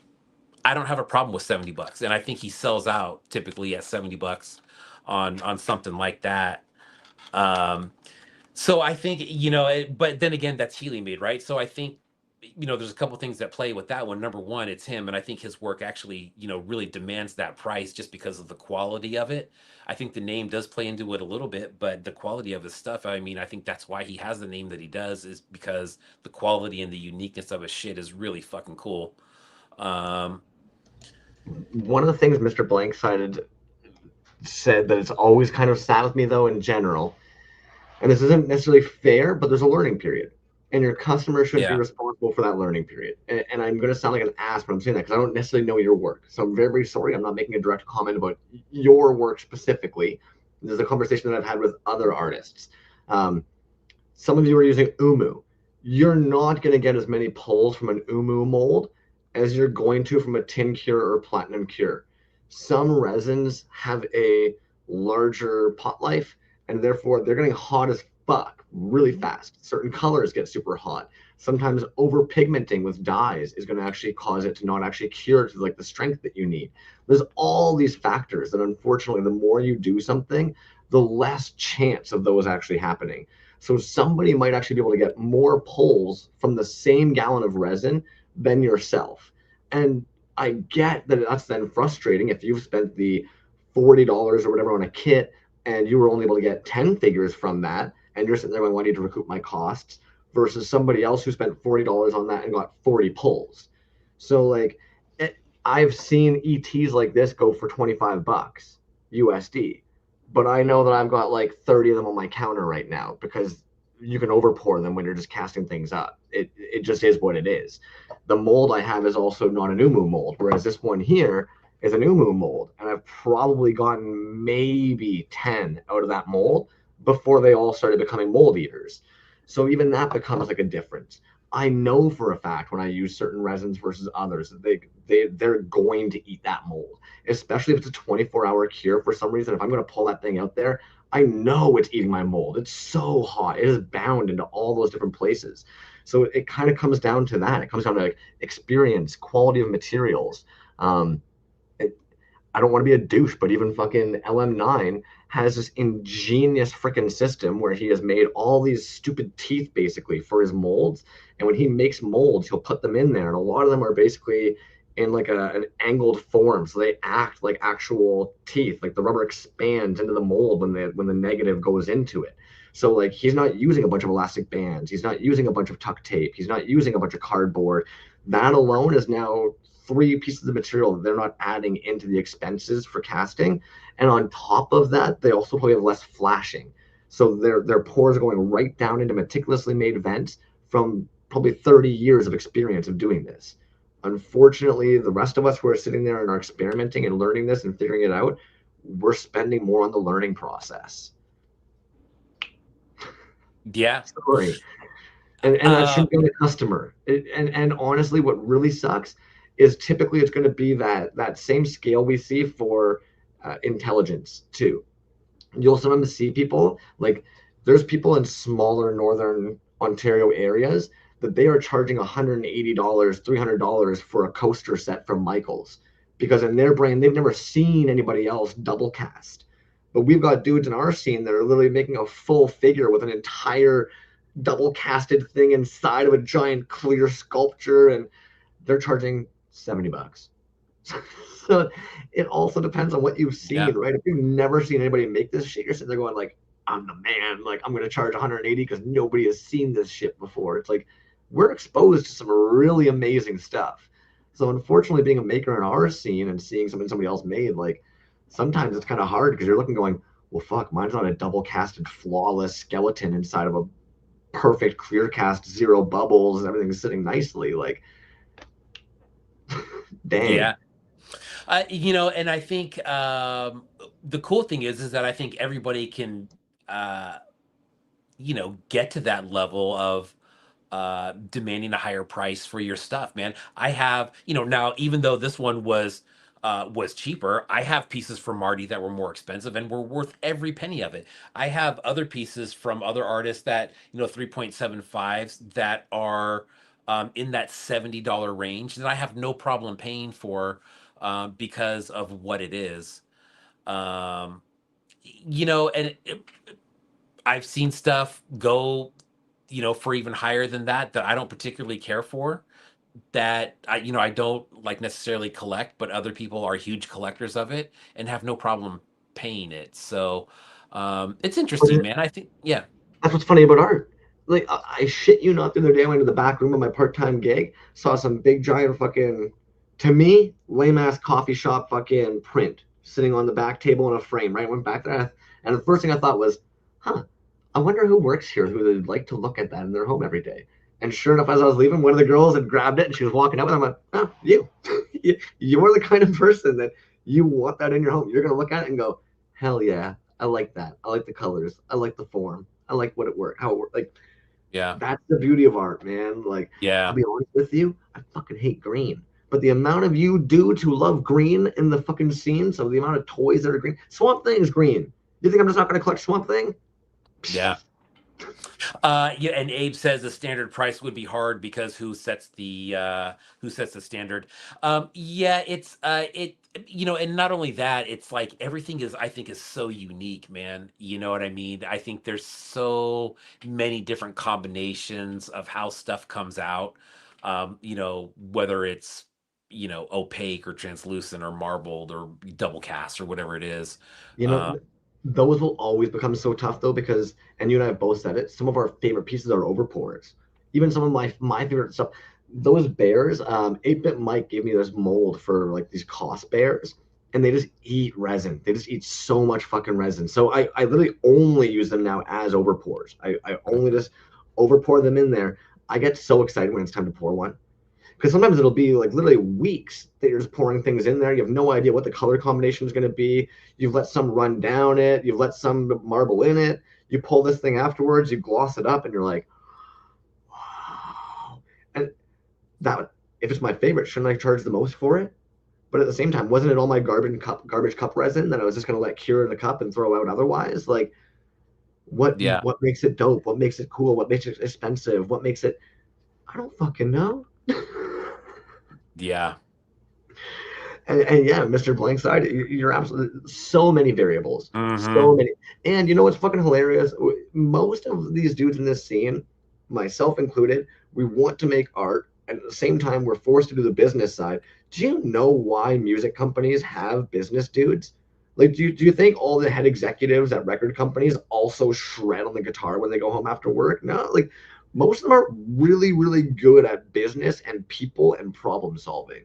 I don't have a problem with 70 bucks. And I think he sells out typically at 70 bucks on something like that. Um, so I think, but then again, that's Healy made, right? So I think, there's a couple things that play with that one. Number one, it's him. And I think his work actually, really demands that price just because of the quality of it. I think the name does play into it a little bit, but the quality of his stuff, I mean, I think that's why he has the name that he does, is because the quality and the uniqueness of his shit is really fucking cool. Um, One of the things Mr. Blank cited said that it's always kind of sat with me though in general, and this isn't necessarily fair, but there's a learning period. And your customer shouldn't be yeah. responsible for that learning period. And I'm going to sound like an ass when I'm saying that because I don't necessarily know your work. So I'm very, very sorry. I'm not making a direct comment about your work specifically. This is a conversation that I've had with other artists. Um, some of you are using Umu. You're not going to get as many pulls from an Umu mold as you're going to from a tin cure or platinum cure. Some resins have a larger pot life, and therefore they're getting hot as fuck really fast. Certain colors get super hot. Sometimes over pigmenting with dyes is going to actually cause it to not actually cure to like the strength that you need. There's all these factors that unfortunately, the more you do something, the less chance of those actually happening. So somebody might actually be able to get more pulls from the same gallon of resin than yourself. And I get that that's then frustrating if you've spent the $40 or whatever on a kit and you were only able to get 10 figures from that, and you're sitting there going, well, I need to recoup my costs, versus somebody else who spent $40 on that and got 40 pulls. So like I've seen ETs like this go for 25 bucks USD, but I know that I've got like 30 of them on my counter right now because you can overpour them when you're just casting things up. It just is what it is. The mold I have is also not a new moon mold, whereas this one here is a new moon mold, and I've probably gotten maybe 10 out of that mold before they all started becoming mold eaters. So even that becomes like a difference. I know for a fact when I use certain resins versus others that they're going to eat that mold, especially if it's a 24-hour cure. For some reason, if I'm going to pull that thing out there, I know it's eating my mold. It's so hot. It is bound into all those different places. So it kind of comes down to that. It comes down to like experience, quality of materials. Um, I don't want to be a douche, but even fucking LM9 has this ingenious freaking system where he has made all these stupid teeth basically for his molds. And when he makes molds, he'll put them in there. And a lot of them are basically in like an angled form. So they act like actual teeth. Like the rubber expands into the mold when the negative goes into it. So like he's not using a bunch of elastic bands. He's not using a bunch of tuck tape. He's not using a bunch of cardboard. That alone is now three pieces of material that they're not adding into the expenses for casting. And on top of that, they also probably have less flashing. So their pores are going right down into meticulously made vents from probably 30 years of experience of doing this. Unfortunately, the rest of us who are sitting there and are experimenting and learning this and figuring it out, we're spending more on the learning process. Yeah. Sorry. And that Uh, should be on the customer. And honestly, what really sucks is typically it's going to be that same scale we see for intelligence too. You'll sometimes see people like there's people in smaller northern Ontario areas that they are charging $180, $300 for a coaster set from Michaels because in their brain they've never seen anybody else double cast. But we've got dudes in our scene that are literally making a full figure with an entire double casted thing inside of a giant clear sculpture, and they're charging 70 bucks. So it also depends on what you've yeah. seen, right? If you've never seen anybody make this shit, you're sitting there going like, I'm the man. Like I'm going to charge 180 because nobody has seen this shit before. It's like we're exposed to some really amazing stuff. So unfortunately, being a maker in our scene and seeing something somebody else made, like sometimes it's kind of hard because you're looking going, well, fuck, mine's not a double casted flawless skeleton inside of a perfect clear cast, zero bubbles, everything's sitting nicely. Like, dang. Yeah. And I think the cool thing is that I think everybody can, uh, get to that level of demanding a higher price for your stuff, man. I have, now even though this one was cheaper, I have pieces from Marty that were more expensive and were worth every penny of it. I have other pieces from other artists that 3.75s that are in that $70 range that I have no problem paying for because of what it is. Um, and I've seen stuff go, for even higher than that I don't particularly care for. That I don't like necessarily collect, but other people are huge collectors of it and have no problem paying it. So it's interesting, man. I think, yeah, That's what's funny about art. Like I shit you not, the other day I went to the back room of my part-time gig, saw some big giant fucking, to me, lame ass coffee shop fucking print sitting on the back table in a frame. Right, went back there, and the first thing I thought was, huh, I wonder who works here who would like to look at that in their home every day. And sure enough, as I was leaving, one of the girls had grabbed it and she was walking up, and I'm like, oh, you, you're the kind of person that you want that in your home. You're gonna look at it and go, hell yeah, I like that. I like the colors. I like the form. I like what it worked, how it worked. Like yeah, that's the beauty of art, man. Like I'll yeah, be honest with you, I fucking hate green, but the amount of you dudes who love green in the fucking scene, so the amount of toys that are green. Swamp Thing's green. You think I'm just not going to collect Swamp Thing? Yeah. Yeah, and Abe says the standard price would be hard because who sets the standard? Yeah, it's it and not only that, it's like everything is I think is so unique, man. You know what I mean? I think there's so many different combinations of how stuff comes out. Whether it's opaque or translucent or marbled or double cast or whatever it is. You Uh, know, those will always become so tough though because, and you and I have both said it. Some of our favorite pieces are overpours. Even some of my favorite stuff. Those bears, 8-bit Mike gave me this mold for like these cost bears, and they just eat resin. They just eat so much fucking resin. So I literally only use them now as overpours. I only just overpour them in there. I get so excited when it's time to pour one because sometimes it'll be like literally weeks that you're just pouring things in there. You have no idea what the color combination is going to be. You've let some run down it. You've let some marble in it. You pull this thing afterwards. You gloss it up, and you're like, wow. And that, if it's my favorite, shouldn't I charge the most for it? But at the same time, wasn't it all my garbage cup resin that I was just going to let cure in the cup and throw out otherwise? Like, yeah, what makes it dope? What makes it cool? What makes it expensive? What makes it? I don't fucking know. yeah. And yeah, Mr. Blankside, you're absolutely so many variables, so Hmm. many. And you know what's fucking hilarious? Most of these dudes in this scene, myself included, we want to make art, and at the same time, we're forced to do the business side. Do you know why music companies have business dudes? Like, do you think all the head executives at record companies also shred on the guitar when they go home after work? No, like most of them are really, really good at business and people and problem solving.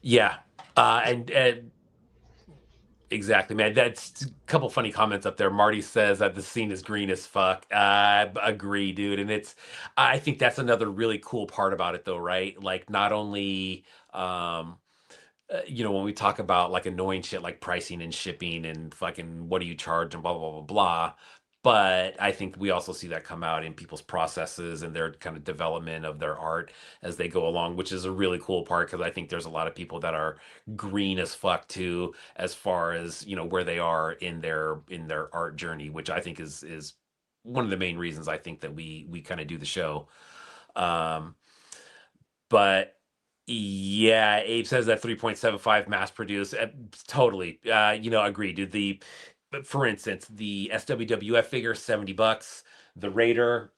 Yeah. And exactly, man. That's a couple funny comments up there. Marty says that the scene is green as fuck. I agree, dude. And I think that's another really cool part about it, though, right? Like, not only, when we talk about like annoying shit like pricing and shipping and fucking what do you charge and blah, blah, blah, blah. But I think we also see that come out in people's processes and their kind of development of their art as they go along, which is a really cool part because I think there's a lot of people that are green as fuck too, as far as where they are in their art journey, which I think is one of the main reasons I think that we kind of do the show. Um, but yeah, Abe says that 3.75 mass produced. Totally. Agree, dude. But for instance, the SWWF figure, $70. The Raider,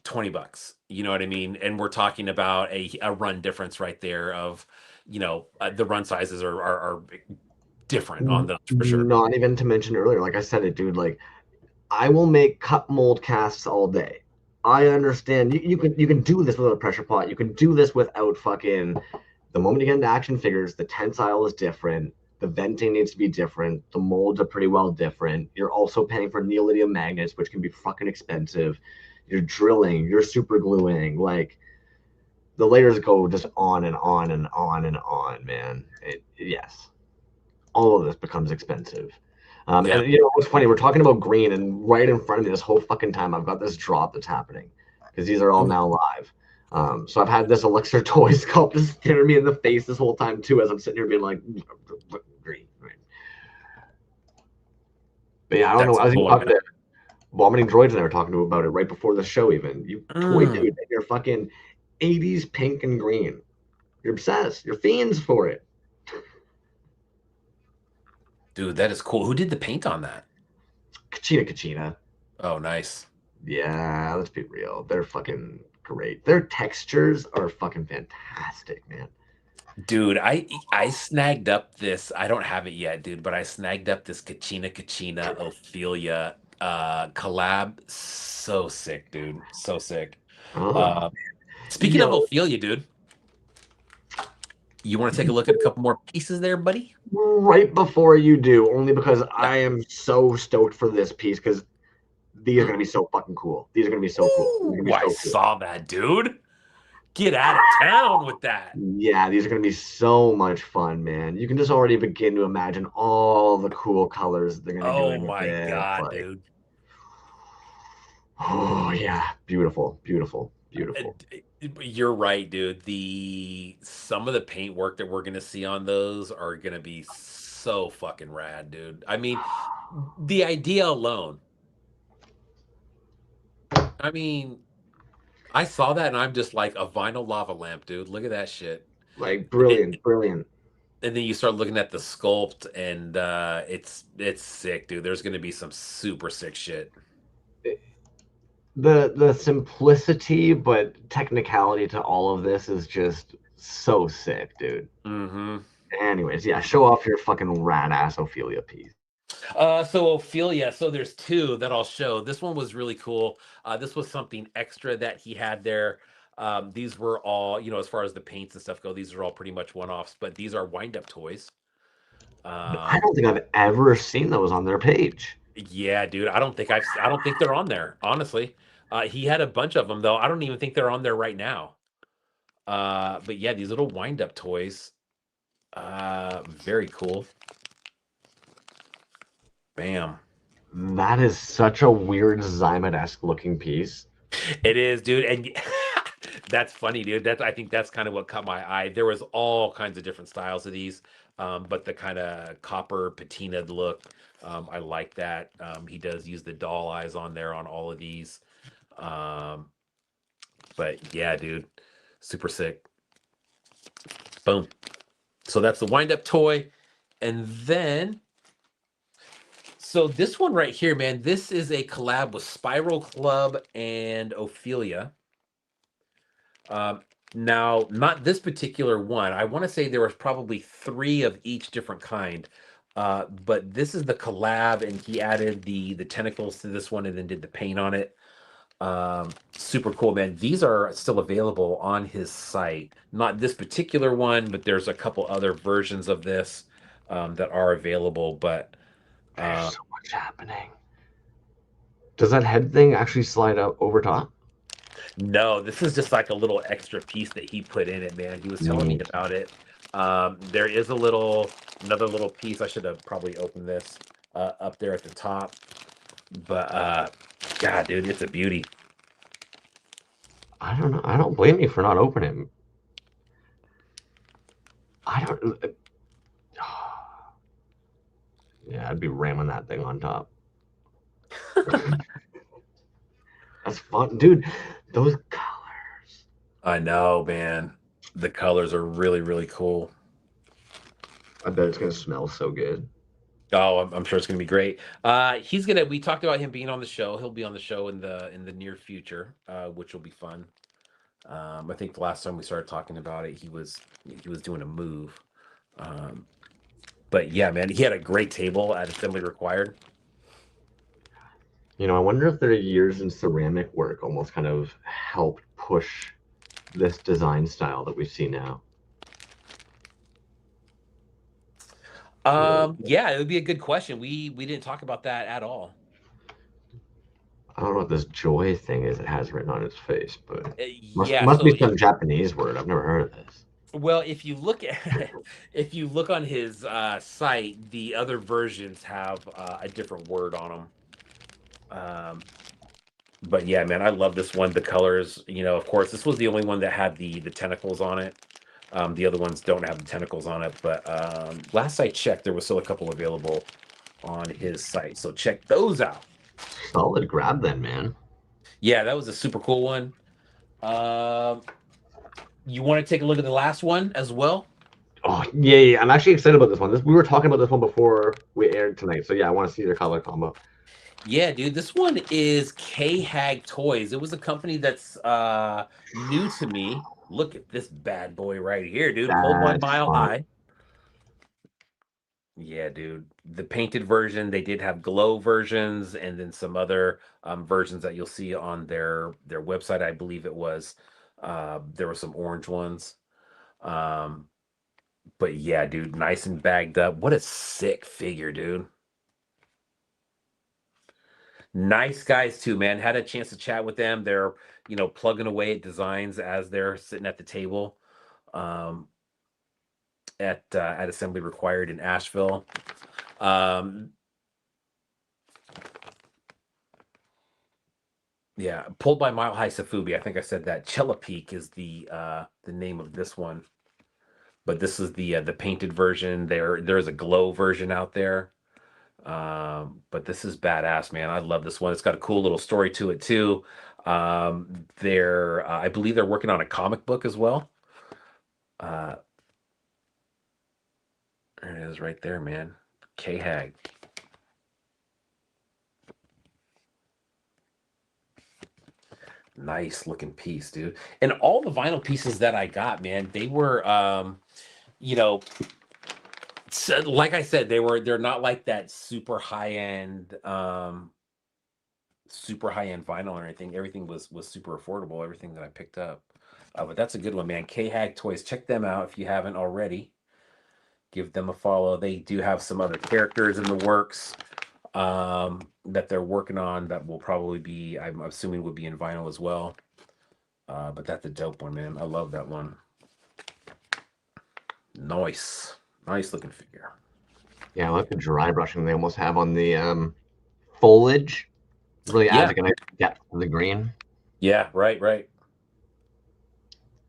$20. You know what I mean? And we're talking about a run difference right there of, the run sizes are different on those for sure. Not even to mention earlier, like I said it, dude, like I will make cup mold casts all day. I understand you can do this without a pressure pot. You can do this without fucking the moment you get into action figures, the tensile is different. The venting needs to be different. The molds are pretty well different. You're also paying for neodymium magnets, which can be fucking expensive. You're drilling, you're super gluing. Like the layers go just on and on and on and on, man. Yes, all of this becomes expensive. Yeah. And you know what's funny? We're talking about green, and right in front of me this whole fucking time, I've got this drop that's happening because these are all Ooh, now live. So I've had this Elixir toy sculpt just staring me in the face this whole time too, as I'm sitting here being like, green. Right? But yeah, I don't know. that's I was even cool, talking man. to Vomiting Droids and I were talking to about it right before the show. Even you, toy dude, Mm, you're fucking 80s pink and green. You're obsessed. You're fiends for it. dude, that is cool. Who did the paint on that? Kachina, Kachina. Oh, nice. Yeah, let's be real. They're fucking great. Their textures are fucking fantastic, man. Dude, I snagged up this. I don't have it yet, dude, but I snagged up this Kachina Ophelia collab. So sick, dude. So sick. Oh, Uh, Speaking of yo, Ophelia, dude, you want to take a look at a couple more pieces there, buddy? right before you do, only because Yeah. I am so stoked for this piece because these are Mm. gonna be so fucking cool. These are gonna be so cool. These are gonna Ooh, be I so cool. saw that, dude. Get out of town with that. Yeah, these are gonna be so much fun, man. You can just already begin to imagine all the cool colors they're gonna be Oh doing with my this. God, Like, dude. oh yeah, beautiful, beautiful. Beautiful. You're right, dude. The some of the paint work that we're gonna see on those are gonna be so fucking rad, dude. I mean, the idea alone. I mean, I saw that and I'm just like a vinyl lava lamp, dude. Look at that shit. Like And then, brilliant, brilliant. and then you start looking at the sculpt, and it's sick, dude. There's gonna be some super sick shit. The simplicity but technicality to all of this is just so sick, dude. Hmm. Anyways, yeah, show off your fucking rad ass Ophelia piece. So Ophelia, so there's two that I'll show. This one was really cool. This was something extra that he had there. These were all, as far as the paints and stuff go, these are all pretty much one-offs, but these are wind-up toys. I Um, don't think I've ever seen those on their page. yeah, dude, I don't think they're on there, honestly. He had a bunch of them though. I don't even think they're on there right now. But yeah, these little wind-up toys, very cool. Bam. That is such a weird Zymet-esque looking piece. It is, dude, and that's funny, dude. I think that's kind of what caught my eye. There was all kinds of different styles of these, but the kind of copper patinaed look, I like that. He does use the doll eyes on there on all of these. Um, but yeah, dude, super sick. Boom. So that's the wind up toy, and then so this one right here, man. This is a collab with Spiral Club and Ophelia. Um, Now, not this particular one. I want to say there was probably three of each different kind. But this is the collab, and he added the tentacles to this one, and then did the paint on it. Super cool, man. These are still available on his site. Not this particular one, but there's a couple other versions of this that are available. But There's uh, so much happening. Does that head thing actually slide up over top? no, this is just like a little extra piece that he put in it, man. He was telling me Neat. about it. There is another little piece. I should have probably opened this up there at the top, but God, dude, it's a beauty. I don't know. I don't blame you for not opening. I don't. Yeah, I'd be ramming that thing on top. That's fun, dude. Those colors. I know, man. The colors are really, really cool. I bet it's gonna smell so good. Oh, I'm sure it's gonna be great. We talked about him being on the show. He'll be on the show in the near future, which will be fun. I think the last time we started talking about it, he was doing a move. Um, but yeah, man, he had a great table at Assembly Required. I wonder if their years in ceramic work almost kind of helped push this design style that we see now. Yeah, it would be a good question. We didn't talk about that at all. I don't know what this joy thing is it has written on its face, but must Yeah, must so be some Japanese word. I've never heard of this. well, if you look at if you look on his site, the other versions have a different word on them. But yeah, man, I love this one. The colors, of course, this was the only one that had the tentacles on it. The other ones don't have the tentacles on it, but last I checked, there was still a couple available on his site. So check those out. Solid grab then, man. Yeah, that was a super cool one. Um, you want to take a look at the last one as well? Oh yeah, yeah. I'm actually excited about this one. We were talking about this one before we aired tonight, so yeah, I want to see their color combo. Yeah, dude, this one is K Hag Toys. It was a company that's new to me. Look at this bad boy right here, dude. Pulled one That's mile fun. high. Yeah, dude. The painted version, they did have glow versions and then some other versions that you'll see on their website, I believe it was. There were some orange ones. Um, but yeah, dude, nice and bagged up. What a sick figure, dude. Nice guys too, man. Had a chance to chat with them. They're, plugging away at designs as they're sitting at the table um, at Assembly Required in Asheville. Um, Yeah, pulled by Mile High Safubi. I think I said that. Chellapeake is the name of this one, but this is the painted version. There's a glow version out there. But this is badass, man. I love this one. It's got a cool little story to it too. I believe they're working on a comic book as well. Uh, there it is right there, man. K-Hag. Nice looking piece, dude. And all the vinyl pieces that I got, man, they were you know, so, like I said, they're not like that super high end vinyl or anything. Everything was super affordable, everything that I picked up. But that's a good one, man. K-Hag Toys. Check them out if you haven't already. Give them a follow. They do have some other characters in the works that they're working on that will probably be, I'm assuming, would be in vinyl as well. But that's a dope one, man. I love that one. Nice. Nice looking figure. Yeah, I like the dry brushing they almost have on the foliage. Really adds Yeah. like a nice depth to the green. Yeah, right, right.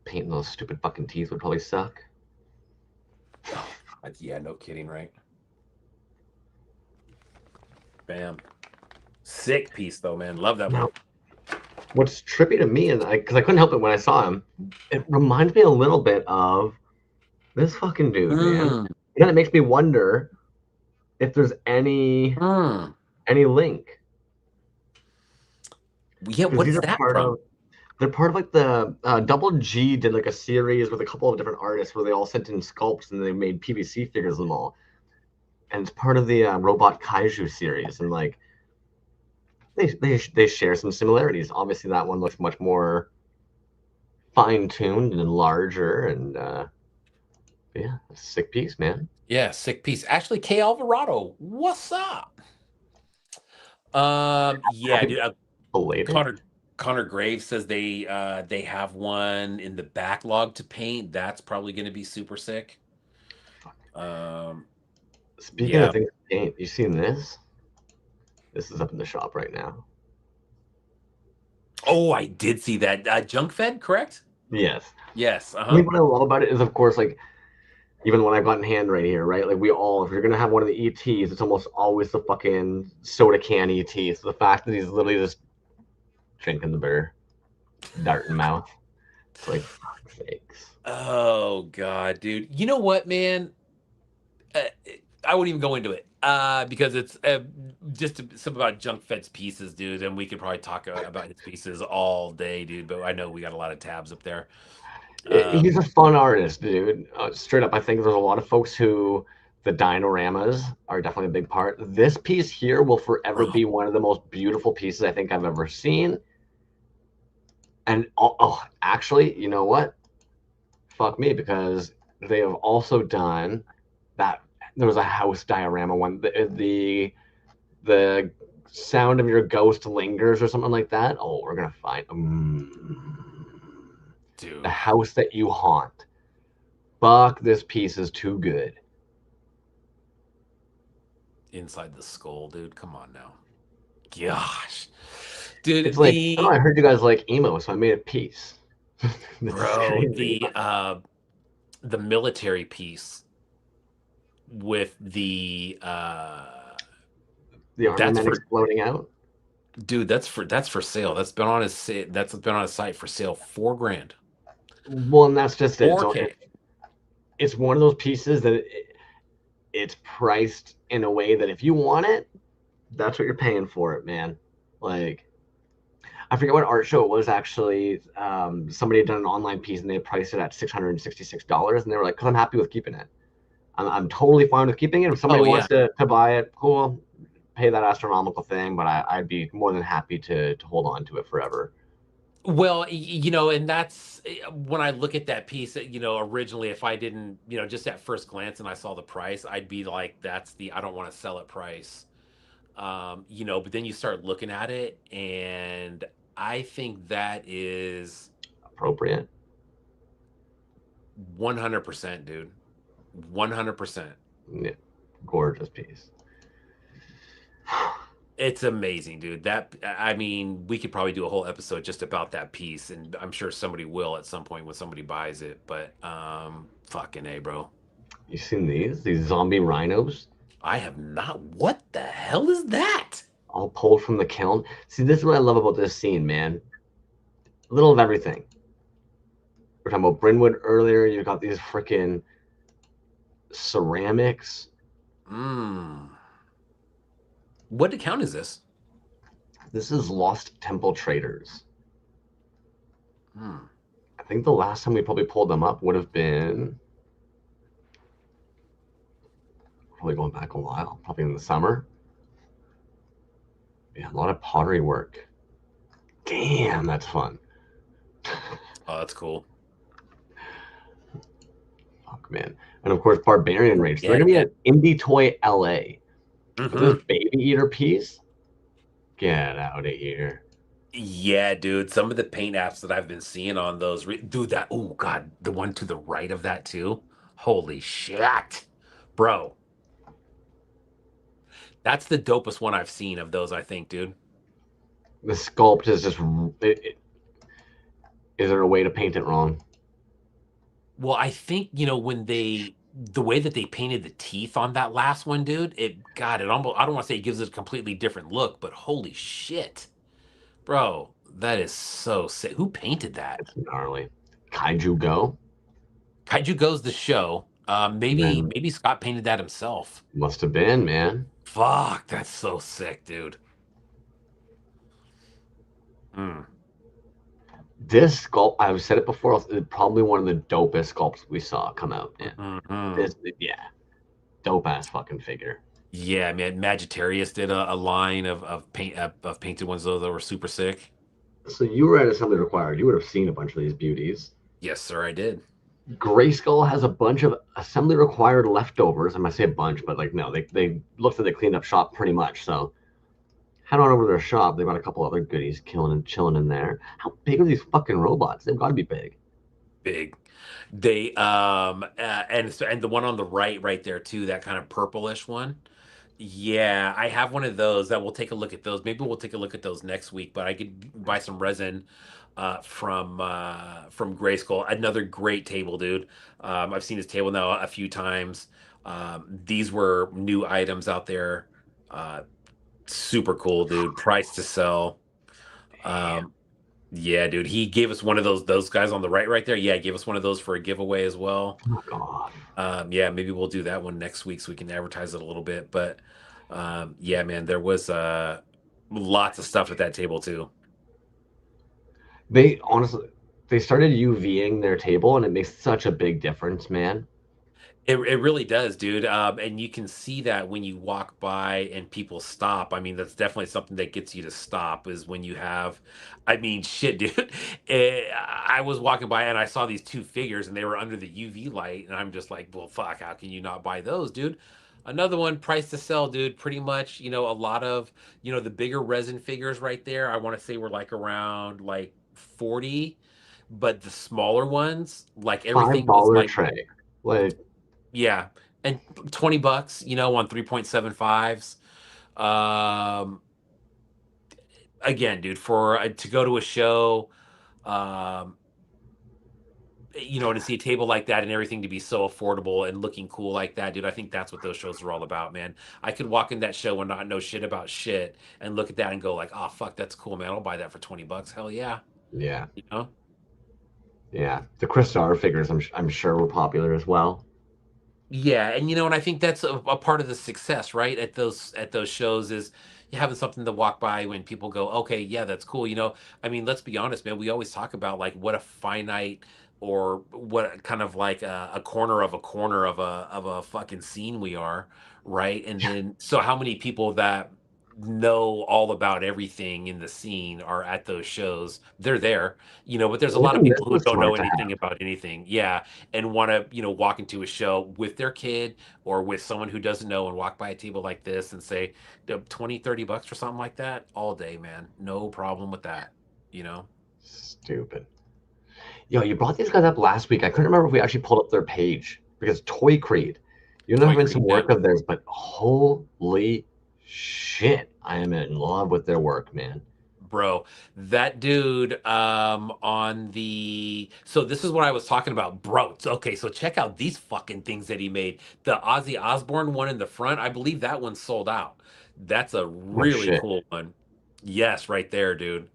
Painting those stupid fucking teeth would probably suck. Oh, yeah, no kidding, right? Bam. Sick piece though, man. Love that one. Now, what's trippy to me, and because I couldn't help it when I saw him, it reminds me a little bit of this fucking dude, man. Mm, And then it makes me wonder if there's any mm. link, Yeah, because what these is are that part from? of they're part of like the Double G did like a series with a couple of different artists where they all sent in sculpts and they made PVC figures of them all, and it's part of the Robot Kaiju series, and like they share some similarities. Obviously, that one looks much more fine tuned and larger, and yeah, sick piece, man. Yeah, sick piece. Actually, K Alvarado, what's up? Yeah, Happy dude. belated. Connor Graves says they have one in the backlog to paint. That's probably going to be super sick. Um, Speaking of yeah. things to paint, you seen this? This is up in the shop right now. Oh, I did see that. Junk Fed, correct? Yes. Yes. I mean, Uh-huh. what I love about it is, of course, like even when I've got in hand right here, right? Like we all, if you're gonna have one of the ETs, it's almost always the fucking soda can ET. So the fact that he's literally just drinking the beer, dart in mouth, it's like, fuck sakes. Oh God, dude. You know what, man? Uh, I wouldn't even go into it because it's some about Junk Fed's pieces, dude, and we could probably talk about his pieces all day, dude. But I know we got a lot of tabs up there. He's a fun artist, dude. Straight up, I think there's a lot of folks who the dinoramas are definitely a big part. This piece here will forever Oh, be one of the most beautiful pieces I think I've ever seen. And oh, actually, you know what? Fuck me, because they have also done that. There was a house diorama one. The sound of your ghost lingers or something like that. Oh, we're gonna find the dude, house that you haunt. Fuck, this piece is too good. inside the skull, dude. Come on now. Gosh, dude, It's like, oh, the I heard you guys like emo, so I made a piece. This is bro, crazy. the military piece with the The that's armament for exploding out. dude, that's for sale. That's been on his site for sale. 4 grand. Well, and that's just it. So 4K. it's one of those pieces that it's priced in a way that if you want it, that's what you're paying for it, man. Like, I forget what art show it was actually. Somebody had done an online piece and they priced it at $666, and they were like, "Cause I'm happy with keeping it. I'm totally fine with keeping it. If somebody Oh yeah. wants to buy it, cool, pay that astronomical thing, but I'd be more than happy to hold on to it forever." Well, and that's when I look at that piece, originally, if I didn't, just at first glance and I saw the price, I'd be like, that's the I don't want to sell it price. But then you start looking at it, and I think that is Appropriate. 100%, dude. 100%. Yeah, gorgeous piece. It's amazing, dude. That I mean, we could probably do a whole episode just about that piece, and I'm sure somebody will at some point when somebody buys it. But fucking A, bro. You seen these? These zombie rhinos, I have not. What the hell is that? all pulled from the kiln. See, this is what I love about this scene, man. A little of everything. We're talking about Brynwood earlier. You got these freaking ceramics. Mmm. What account is this? This is Lost Temple Traders. Hmm. I think the last time we probably pulled them up would have been probably going back a while, probably in the summer. Yeah, a lot of pottery work. Damn, that's fun. Oh, that's cool. Fuck, man. And of course, Barbarian Oh, Rage. They're yeah, gonna be yeah. at Indie Toy LA. But this Mm-hmm. Baby Eater piece, get out of here. Yeah, dude. Some of the paint apps that I've been seeing on those, dude. That oh god, the one to the right of that too. Holy shit, bro. That's the dopest one I've seen of those. I think, dude. The sculpt is just. Is there a way to paint it wrong? Well, I think when the way that they painted the teeth on that last one, dude. It almost. I don't want to say it gives it a completely different look, but holy shit, bro. That is so sick. Who painted that? It's gnarly. Kaiju Go? Kaiju Goes the show. Maybe Then maybe Scott painted that himself. must have been, man. Fuck, that's so sick, dude. Mm. This sculpt, I've said it before, it's probably one of the dopest sculpts we saw come out, man. Mhm. This, yeah, dope ass fucking figure. Yeah, man. Maggitarius did a line of painted ones though that were super sick. So you were at Assembly Required. You would have seen a bunch of these beauties. Yes, sir, I did. Grayskull has a bunch of Assembly Required leftovers. I might say a bunch, but like no, they looked like they cleaned up shop pretty much. So head on over to their shop. They've got a couple other goodies killing and chilling in there. How big are these fucking robots? They've got to be big. Big. They and the one on the right there too, that kind of purplish one. Yeah, I have one of those that we'll take a look at those. Maybe we'll take a look at those next week, but I could buy some resin from Grayskull. Another great table, dude. I've seen his table now a few times. These were new items out there. Uh, Super cool, dude. Price to sell. Um, yeah, dude. He gave us one of those guys on the right there. Yeah, he gave us one of those for a giveaway as well. Oh god. Yeah, maybe we'll do that one next week so we can advertise it a little bit. But yeah, man, there was lots of stuff at that table too. They honestly, they started UVing their table, and it makes such a big difference, man. It really does, dude. And you can see that when you walk by and people stop. I mean, that's definitely something that gets you to stop is when you have, I mean, shit, dude. I was walking by and I saw these two figures and they were under the UV light, and I'm just like, well, fuck, how can you not buy those, dude? Another one, price to sell, dude. Pretty much, a lot of, the bigger resin figures right there. I want to say were like around like 40, but the smaller ones, like five everything was dollar like tray. Like yeah, and $20, on 3.75s. Um, Again, dude, for to go to a show, um, to see a table like that and everything to be so affordable and looking cool like that, dude, I think that's what those shows are all about, man. I could walk in that show and not know shit about shit and look at that and go like, oh fuck, that's cool, man. I'll buy that for $20. Hell yeah, yeah, you know. yeah. The Crystar figures, I'm sure were popular as well. Yeah, and I think that's a part of the success, right? At those shows is you having something to walk by when people go, okay, yeah, that's cool. I mean, let's be honest, man. We always talk about like what a finite or what kind of like a corner of a corner of a fucking scene we are, right? And then so how many people that know all about everything in the scene are at those shows? They're there, but there's a lot of Even this people who was don't know smart to anything have. about anything. Yeah, and want to walk into a show with their kid or with someone who doesn't know and walk by a table like this and say 20-30 bucks for something like that all day, man, no problem with that you know Stupid. Yo, you brought these guys up last week. I couldn't remember if we actually pulled up their page because Toy Creed. You know, there Toy have been some Creed, yeah. work of theirs, but holy shit. shit, I am in love with their work, man. Bro, that dude on the so this is what I was talking about, bro. Okay, so check out these fucking things that he made. The Ozzy Osbourne one in the front, I believe that one sold out. That's a Oh really shit. cool one. Yes, right there, dude.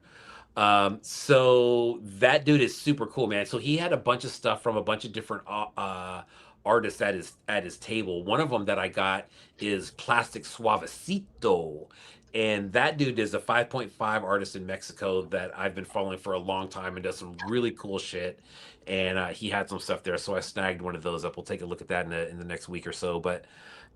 So that dude is super cool, man. So he had a bunch of stuff from a bunch of different artists at his table. One of them that I got is Plastic Suavecito, and that dude is a 5.5 artist in Mexico that I've been following for a long time and does some really cool shit. And he had some stuff there, so I snagged one of those up. We'll take a look at that in the next week or so. But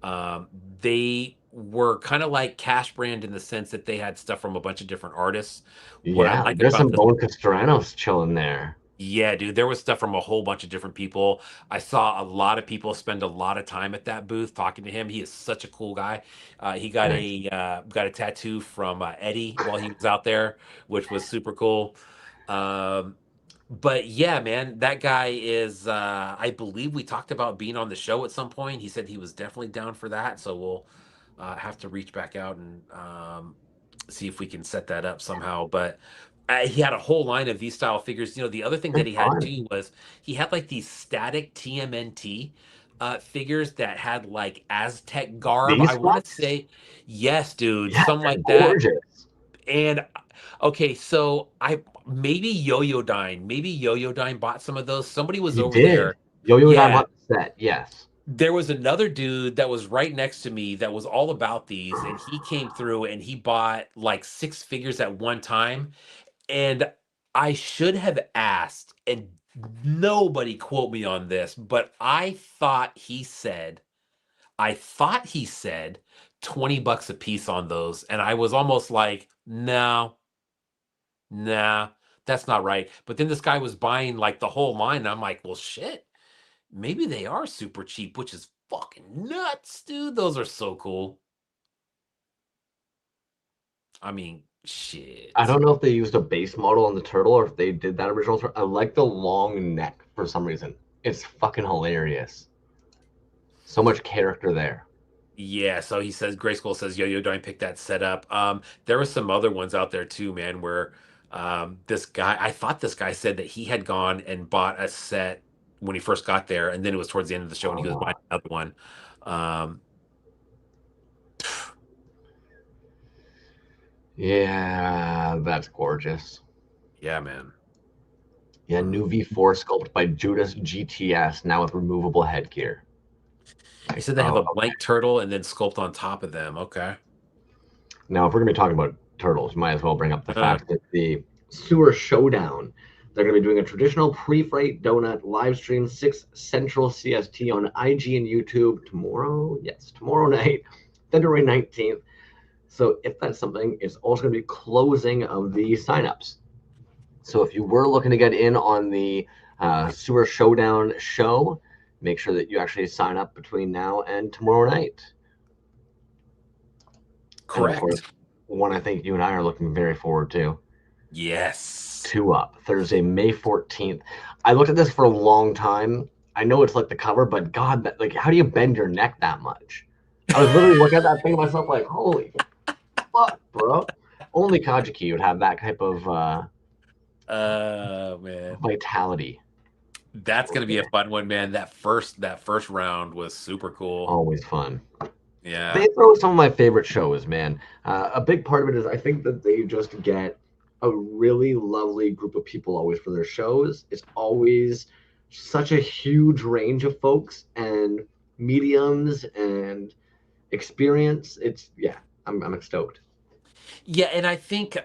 um, they were kind of like Cash Brand in the sense that they had stuff from a bunch of different artists. What I Yeah, like there's about some this, Bone Castellanos chilling there. yeah, dude, there was stuff from a whole bunch of different people. I saw a lot of people spend a lot of time at that booth talking to him. He is such a cool guy. He Nice. got a tattoo from Eddie while he was out there, which was super cool. Um, but yeah, man, that guy is. I believe we talked about being on the show at some point. He said he was definitely down for that, so we'll have to reach back out and see if we can set that up somehow. But he had a whole line of these style figures. You know, the other thing They're that he had fun. too was he had like these static TMNT figures that had like Aztec garb. I These want to fucks? say, yes, dude, Yeah, something they're like that. gorgeous. And okay, so I maybe Yo-Yo Dine bought some of those. Somebody was He over did. there. Yo-Yo Dime Yeah, Hut set, yes. there was another dude that was right next to me that was all about these, and he came through and he bought like six figures at one time. And I should have asked, and nobody quote me on this, but I thought he said $20 a piece on those. And I was almost like, no, nah, that's not right. But then this guy was buying like the whole line. And I'm like, well, shit, maybe they are super cheap, which is fucking nuts, dude. Those are so cool. I mean, I shit. don't know if they used a base model on the turtle or if they did that original turtle. I like the long neck for some reason. It's fucking hilarious. So much character there. Yeah, so he says Grayskull says Yo-Yo don't pick that set up. There were some other ones out there too, man, where this guy I thought this guy said that he had gone and bought a set when he first got there, and then it was towards the end of the show and he was Uh, buying another one. Um, yeah, that's gorgeous. yeah, man. Yeah, new V4 sculpt by Judas GTS, now with removable headgear. He Like, said they have oh, a blank turtle and then sculpt on top of them. Okay. now, if we're going to be talking about turtles, might as well bring up the Uh, fact that the Sewer Showdown, they're going to be doing a traditional pre-flight donut live stream 6 Central CST on IG and YouTube tomorrow. Yes, tomorrow night, February 19th. So if that's something, it's also going to be closing of the signups. So if you were looking to get in on the Sewer Showdown show, make sure that you actually sign up between now and tomorrow night. And of correct. course, one I think you and I are looking very forward to. Yes. Two Up, Thursday, May 14th. I looked at this for a long time. I know it's like the cover, but God, like, how do you bend your neck that much? I was literally looking at that thing myself, like, holy fuck, bro. Only Kajiki would have that type of Man. vitality. That's gonna be a fun one, man. That first round was super cool. Always fun. Yeah. They throw some of my favorite shows, man. A big part of it is I think that they just get a really lovely group of people always for their shows. It's always such a huge range of folks and mediums and experience. It's yeah, I'm stoked. Yeah, and I think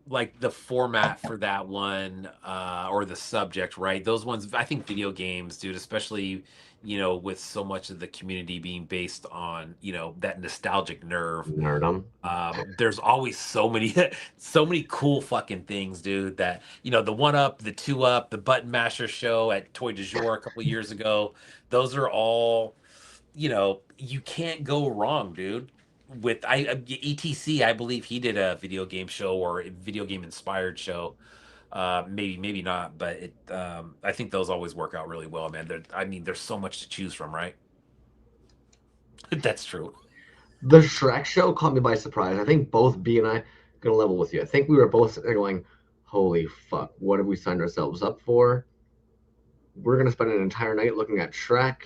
like the format for that one, or the subject, right? Those ones, I think video games, dude, especially, with so much of the community being based on, that nostalgic nerve. Nerdum. There's always so many so many cool fucking things, dude, that, the one up, the two up, the button masher show at Toy du Jour a couple years ago. Those are all, you can't go wrong, dude. With ETC, I believe he did a video game show or a video game inspired show. Maybe not, but I think those always work out really well, man. I mean, there's so much to choose from, right? That's true. The Shrek show caught me by surprise. I think both B and I gonna level with you. I think we were both sitting there going, "Holy fuck, what have we signed ourselves up for? We're gonna spend an entire night looking at Shrek.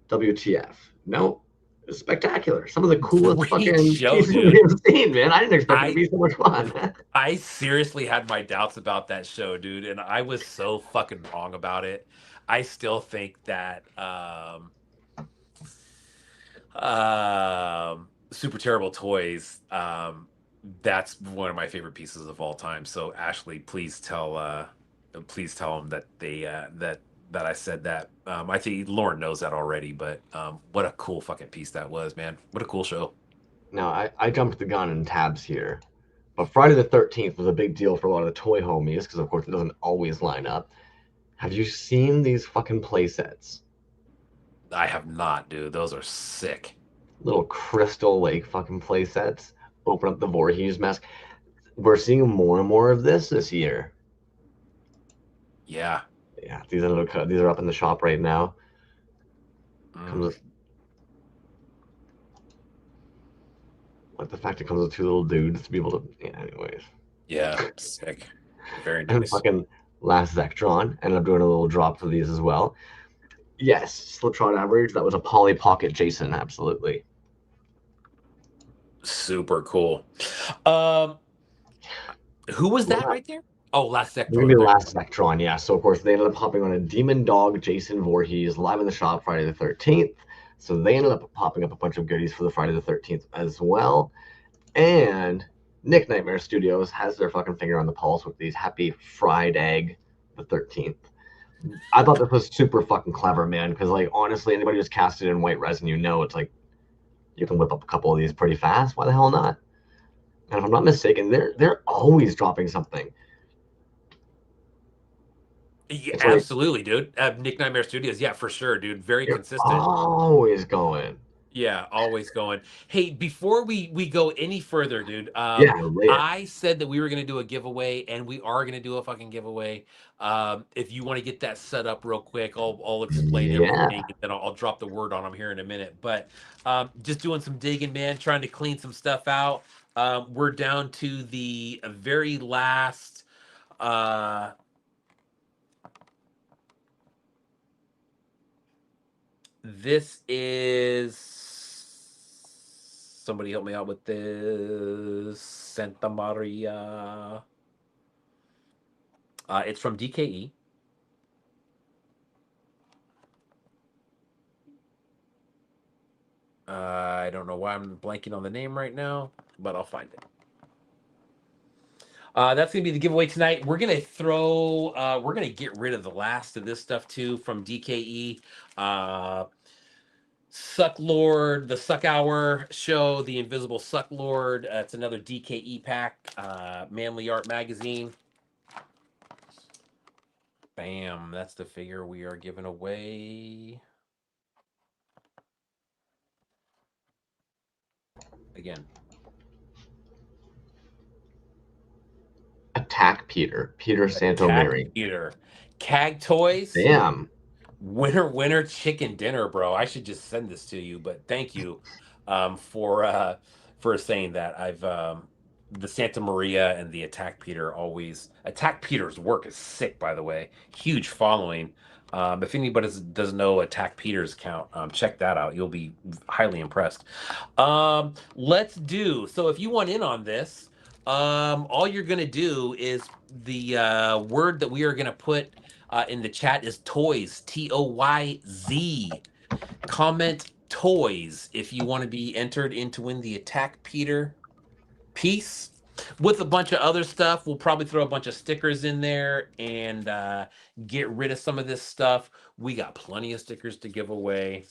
WTF?" No, it's spectacular. Some of the coolest Great fucking show, pieces we dude. have seen, man. I didn't expect it to I be so much fun. I seriously had my doubts about that show, dude, and I was so fucking wrong about it. I still think that Super Terrible Toys, that's one of my favorite pieces of all time. So Ashley, please tell them that that I said that. I think Lauren knows that already, but what a cool fucking piece that was, man. What a cool show. Now, I jumped the gun in tabs here, but Friday the 13th was a big deal for a lot of the toy homies because, of course, it doesn't always line up. Have you seen these fucking play sets? I have not, dude. Those are sick. Little Crystal Lake fucking play sets. Open up the Voorhees mask. We're seeing more and more of this year. Yeah. Yeah, these are up in the shop right now. Comes Mm, with like the fact it comes with two little dudes to be able to. Yeah, anyways. yeah. Sick. Very And nice. fucking last Zectron ended up doing a little drop for these as well. Yes, Slipshot average. That was a Polly Pocket Jason, absolutely. Super cool. Um, who was that Well, right there? Oh, Last we're gonna Sectron. be the Very last Zectron, yeah. So of course they ended up popping on a Demon Dog Jason Voorhees live in the shop Friday the 13th. So they ended up popping up a bunch of goodies for the Friday the 13th as well. And Nick Nightmare Studios has their fucking finger on the pulse with these Happy Fried Egg the 13th. I thought this was super fucking clever, man, because like honestly, anybody who's casted in white resin, you know it's like you can whip up a couple of these pretty fast. Why the hell not? And if I'm not mistaken, they're always dropping something. Yeah, It's like absolutely, dude. Nick Nightmare Studios. Yeah, for sure, dude. Very they're consistent. always going. Yeah, always going. Hey, before we go any further, dude, Yeah, later. I said that we were gonna do a giveaway, and we are gonna do a fucking giveaway. If you want to get that set up real quick, I'll explain everything, Yeah. and then I'll drop the word on them here in a minute. But just doing some digging, man, trying to clean some stuff out. We're down to the very last. Uh, this is somebody help me out with this. Santa Maria. It's from DKE. I don't know why I'm blanking on the name right now, but I'll find it. That's gonna be the giveaway tonight. We're gonna get rid of the last of this stuff too from DKE. Uh, Suck Lord, the Suck Hour show, the Invisible Suck Lord. It's another DKE pack. Manly Art Magazine. Bam, that's the figure we are giving away. Again, Attack Peter. Peter Attack Santomeri. Peter. CAG Toys. Damn. Winner chicken dinner, bro. I should just send this to you, but thank you for saying that. I've the Santa Maria and the Attack Peter's work is sick, by the way. Huge following. If anybody doesn't know Attack Peter's account, check that out. You'll be highly impressed. Let's do so. If you want in on this, all you're gonna do is the word that we are gonna put in the chat is toys, Toyz. Comment toys if you want to be entered into win the Attack Peter piece with a bunch of other stuff. We'll probably throw a bunch of stickers in there and get rid of some of this stuff. We got plenty of stickers to give away.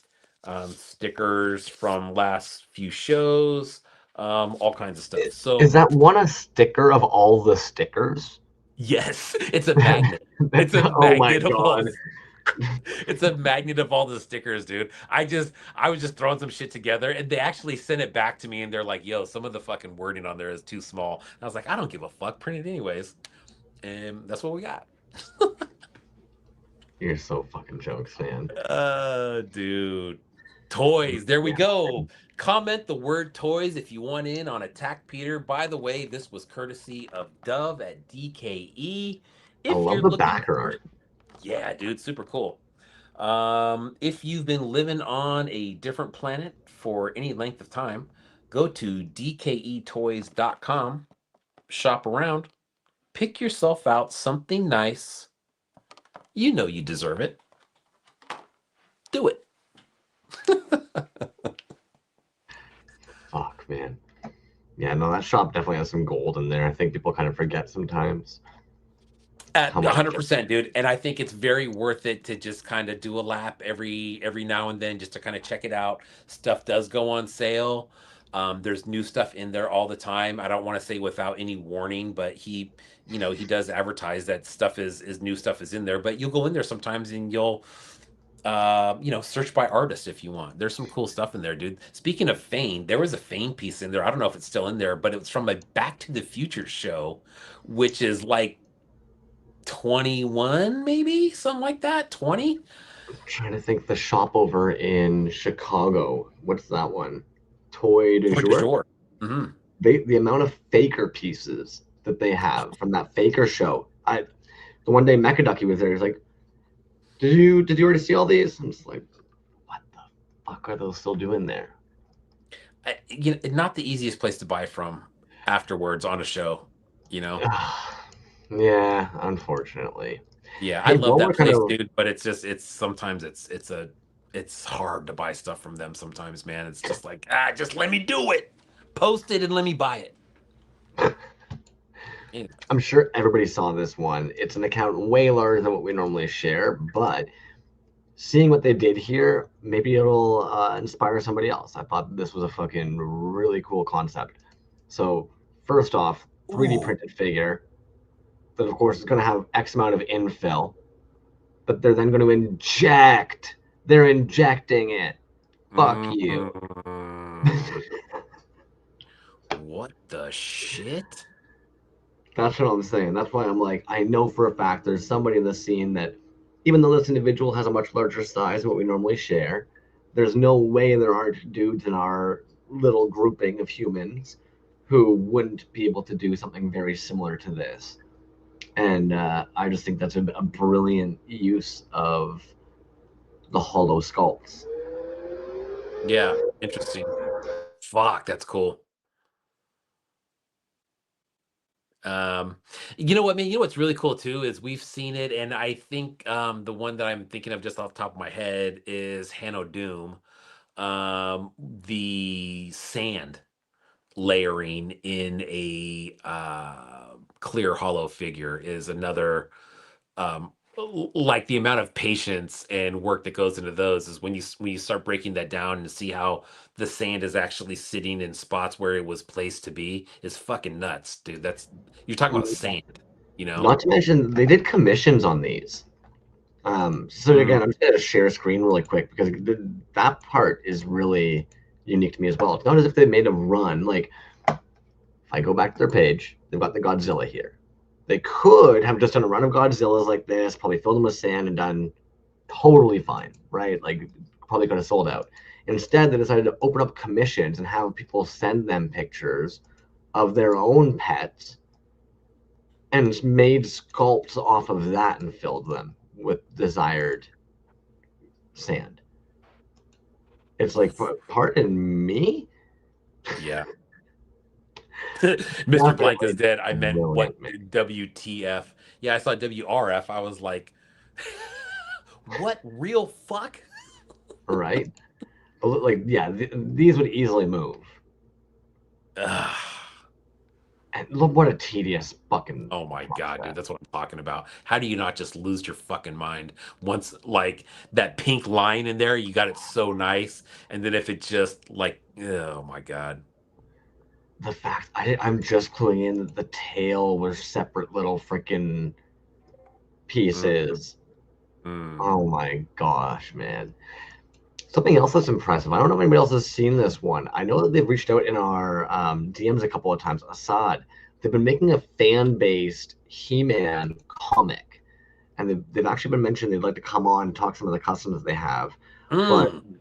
Stickers from last few shows, all kinds of stuff. Is So that one a sticker of all the stickers? yes, it's a magnet. It's a Oh my magnet of all god. the It's a magnet of all the stickers, dude. I was just throwing some shit together and they actually sent it back to me and they're like, yo, some of the fucking wording on there is too small. And I was like, I don't give a fuck, print it anyways. And that's what we got. You're so fucking jokes, man. Dude. Toys. There we Yeah. go. Comment the word toys if you want in on Attack Peter. By the way, this was courtesy of Dove at DKE. I If love you're the looking backer for art. it, yeah, dude, super cool. If you've been living on a different planet for any length of time, go to dketoys.com, shop around, pick yourself out something nice. You know you deserve it. Do it. Fuck, man. Yeah, no, that shop definitely has some gold in there. I think people kind of forget sometimes At how much. 100%, dude. And I think it's very worth it to just kind of do a lap every now and then just to kind of check it out. Stuff does go on sale. There's new stuff in there all the time. I don't want to say without any warning, but he does advertise that stuff is new stuff is in there. But you'll go in there sometimes and you'll search by artist if you want. There's some cool stuff in there, dude. Speaking of Fane, there was a Fane piece in there. I don't know if it's still in there, but it was from a Back to the Future show, which is like 21, maybe something like that. 20. I'm trying to think the shop over in Chicago. What's that one? Toy de Toy du jour? jour. Hmm. The amount of faker pieces that they have from that faker show. The one day Mecha Ducky was there. He's like, did you already see all these? I'm just like, what the fuck are those still doing there? Not the easiest place to buy from afterwards on a show. You know. Yeah, unfortunately. Yeah, I Hey, love while that we're kind place, of dude. But it's just sometimes it's hard to buy stuff from them sometimes, man. It's just like just let me do it, post it, and let me buy it. Yeah. I'm sure everybody saw this one. It's an account way larger than what we normally share, but seeing what they did here, maybe it'll inspire somebody else. I thought this was a fucking really cool concept. So, first off, 3D Ooh. printed figure that, of course, is going to have X amount of infill, but they're then going to inject. They're injecting it. Fuck you. Mm, what the shit? That's what I'm saying. That's why I'm like, I know for a fact there's somebody in the scene that, even though this individual has a much larger size than what we normally share, there's no way there aren't dudes in our little grouping of humans who wouldn't be able to do something very similar to this. And I just think that's a brilliant use of the hollow sculpts. Yeah, interesting. Fuck, that's cool. Um, you know what, man? You know what's really cool too is we've seen it, and I think the one that I'm thinking of just off the top of my head is Hanno Doom. The sand layering in a clear hollow figure is another like the amount of patience and work that goes into those is when you start breaking that down and see how the sand is actually sitting in spots where it was placed to be is fucking nuts, dude. That's you're talking about sand, you know? Not to mention, they did commissions on these. So Mm, again, I'm just gonna share screen really quick because that part is really unique to me as well. It's not as if they made a run. Like, if I go back to their page, they've got the Godzilla here. They could have just done a run of Godzillas like this, probably filled them with sand and done totally fine, right? Like, probably could have sold out. Instead, they decided to open up commissions and have people send them pictures of their own pets and made sculpts off of that and filled them with desired sand. It's like, pardon me? yeah. Mr. Blank is Definitely dead. I meant what brilliant, man. WTF. Yeah, I saw WRF. I was like, what real fuck? Right? But like, yeah, these would easily move. Ugh. And look, what a tedious fucking Oh my God, dude, process. that's what I'm talking about. How do you not just lose your fucking mind once like that pink line in there, you got it so nice, and then if it just like, oh my God. The fact I'm just cluing in that the tail was separate little freaking Mm, pieces. Oh mm. my gosh, man. Something else that's impressive. I don't know if anybody else has seen this one. I know that they've reached out in our DMs a couple of times. Assad, they've been making a fan-based He-Man comic, and they've actually been mentioning they'd like to come on and talk some of the customs they have. But Mm.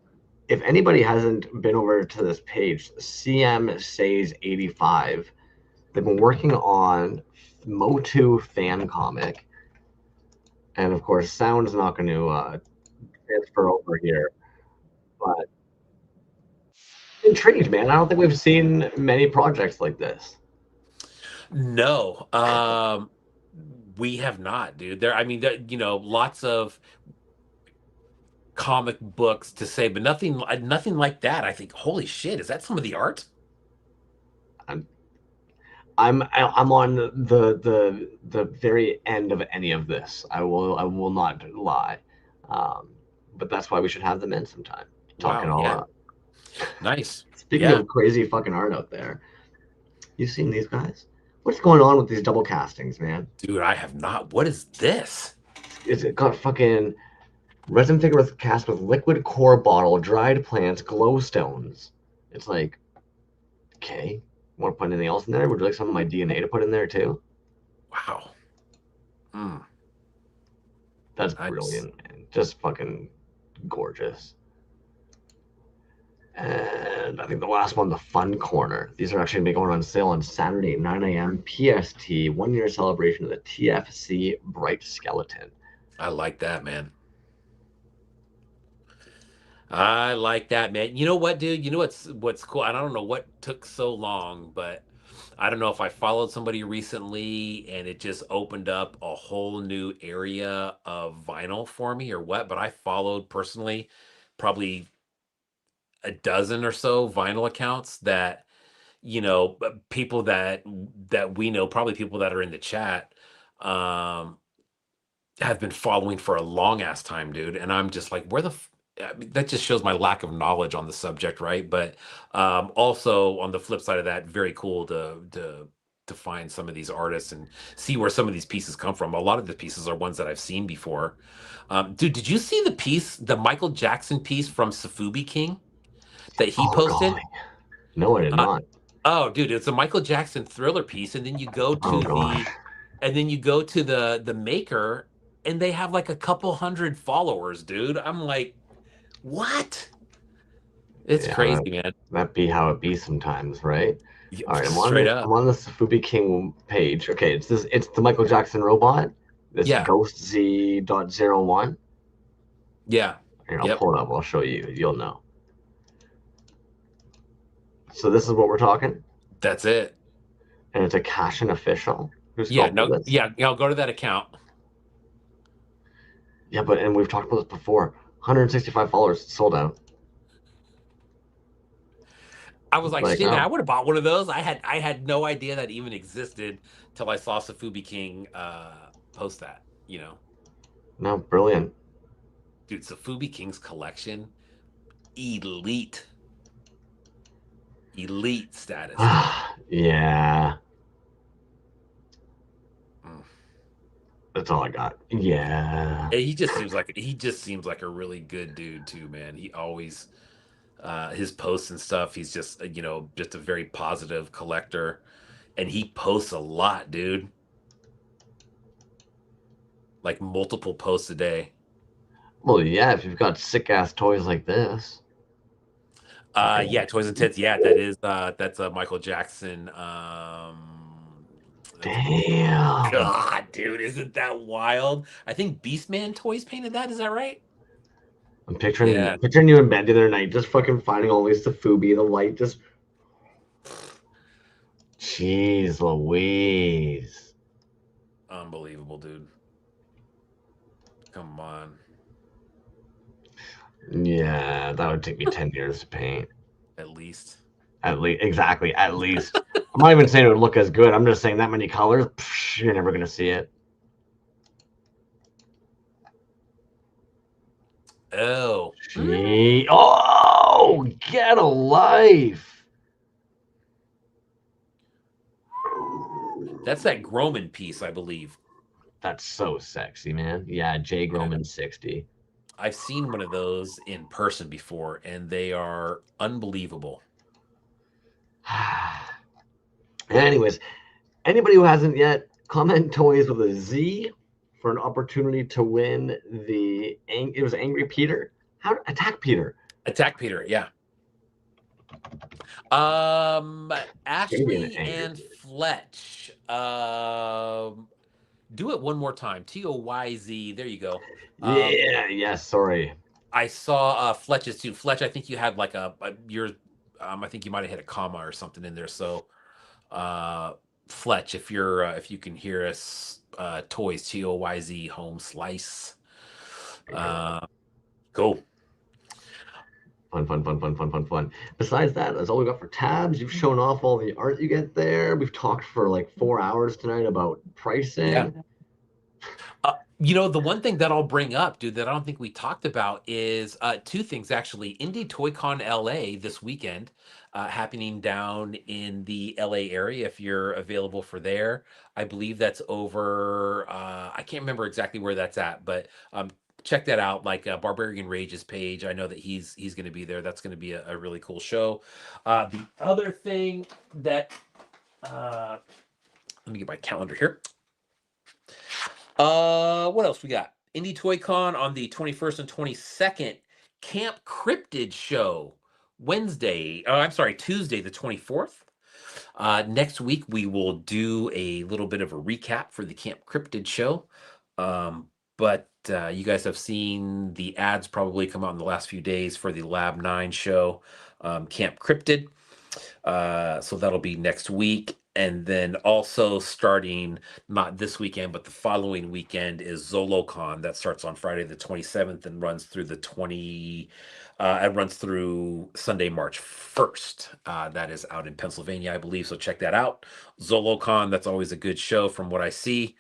if anybody hasn't been over to this page, CM Says 85, they've been working on Motu fan comic, and of course, sound's not going to transfer over here. But intrigued, man. I don't think we've seen many projects like this. No, we have not, dude. I mean, lots of comic books to say, but nothing like that. I think, holy shit, is that some of the art? I'm I'm on the very end of any of this. I will not lie, um, but that's why we should have them in sometime. Talk it Wow, all yeah, out. nice, Speaking yeah, of crazy fucking art out there, you seen these guys? What's going on with these double castings, man? dude. I have not. What is this? Is it got fucking resin figure with cast with liquid core bottle, dried plants, glowstones? It's like, okay, want to put anything else in there? Would you like some of my DNA to put in there too? Wow, mm, That's nice. brilliant, man. Just fucking gorgeous. And I think the last one, the Fun Corner. These are actually going to be going on sale on Saturday, 9 a.m. PST, 1 year celebration of the TFC Bright Skeleton. I like that, man. I like that, man. You know what, dude? You know what's cool? And I don't know what took so long, but I don't know if I followed somebody recently and it just opened up a whole new area of vinyl for me or what, but I followed personally probably a dozen or so vinyl accounts that, people that we know, probably people that are in the chat, um have been following for a long ass time, dude. And I'm just like, I mean, that just shows my lack of knowledge on the subject, right? But also on the flip side of that, very cool to find some of these artists and see where some of these pieces come from. A lot of the pieces are ones that I've seen before. Dude, did you see the Michael Jackson piece from Safubi King that he Oh, golly. posted? No, I did Uh, not. oh, dude, it's a Michael Jackson Thriller piece, and then Oh, gosh. you go to the maker, and they have like a couple hundred followers, dude. I'm like, what? It's Yeah, crazy, man. that be how it be sometimes, right? Yeah, All right, straight I'm up. on the Safubi King page. Okay, it's the Michael Jackson robot. This Yeah, GhostZ.01. yeah, Here, I'll yep. pull it up. I'll show you. You'll know. So this is what we're talking, That's it. and it's a Cashin official who Yeah, sculpted no, this. yeah, I'll go to that account. Yeah, but and we've talked about this before. 165 followers sold out. I was like, Like, shit, man, I oh would have bought one of those. I had no idea that even existed till I saw Safubi King post that, no, brilliant. Dude, Safubi King's collection, elite. Elite status, dude. Yeah, Mm. that's all I got. Yeah. And he just seems like a really good dude too, man. He always his posts and stuff, he's just just a very positive collector and he posts a lot, dude. Like multiple posts a day. Well, yeah, if you've got sick ass toys like this. Yeah, Toys and Tits. Yeah, that's a Michael Jackson. That's a Damn. God, dude, isn't that wild? I think Beastman Toys painted that. Is that right? I'm Yeah, picturing you in bed the other night, just fucking finding all these Fubi, the light just. Jeez Louise. unbelievable, dude. Come on. Yeah, that would take me 10 years to paint. At least. At least, exactly, at least. I'm not even saying it would look as good. I'm just saying that many colors, psh, you're never going to see it. Oh. Oh, get a life. That's that Groman piece, I believe. That's so sexy, man. Yeah, Jay Yeah. Groman 60. I've seen one of those in person before, and they are unbelievable. Anyways, anybody who hasn't yet, comment toys with a Z for an opportunity to win the. It was Angry Peter. How Attack Peter? Attack Peter, yeah. Um, Gonna be an Ashley angry. and Fletch. Do it one more time. Toyz. There you go. Um, Yeah, yes, sorry. I saw Fletch's too. Fletch, I think you had like a your I think you might have hit a comma or something in there. So uh Fletch, if you can hear us, toys, Toyz, home slice. Uh Cool. Fun, fun, fun, fun, fun, fun, fun. Besides that, that's all we got for tabs. You've shown off all the art you get there. We've talked for like 4 hours tonight about Yeah. pricing. The one thing that I'll bring up, dude, that I don't think we talked about is two things actually. Indie ToyCon LA this weekend, happening down in the LA area. If you're available for there, I believe that's over. I can't remember exactly where that's at, but check that out. Like Barbarian Rage's page, I know that he's going to be there. That's going to be a really cool show. The other thing that let me get my calendar here. What else we got? Indie Toy Con on the 21st and 22nd. Camp Cryptid show Wednesday. I'm sorry, Tuesday the 24th. Next week we will do a little bit of a recap for the Camp Cryptid show. But you guys have seen the ads probably come out in the last few days for the Lab 9 show, Camp Cryptid. So that'll be next week. And then also starting not this weekend, but the following weekend is ZoloCon. That starts on Friday the 27th and runs through the 20. It runs through Sunday, March 1st. That is out in Pennsylvania, I believe. So check that out. ZoloCon, that's always a good show from what I see.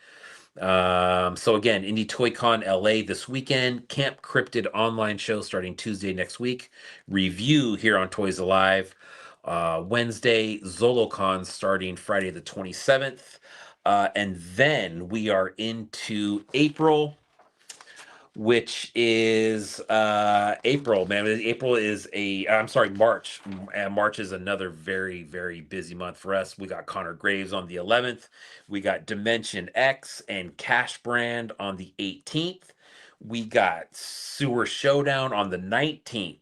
So again, Indie ToyCon LA this weekend, Camp Cryptid online show starting Tuesday next week, review here on Toys Alive. Wednesday, ZoloCon starting Friday the 27th. And then we are into April, which is April, man. April is I'm sorry, March. And March is another very, very busy month for us. We got Connor Graves on the 11th. We got Dimension X and Cash Brand on the 18th. We got Sewer Showdown on the 19th.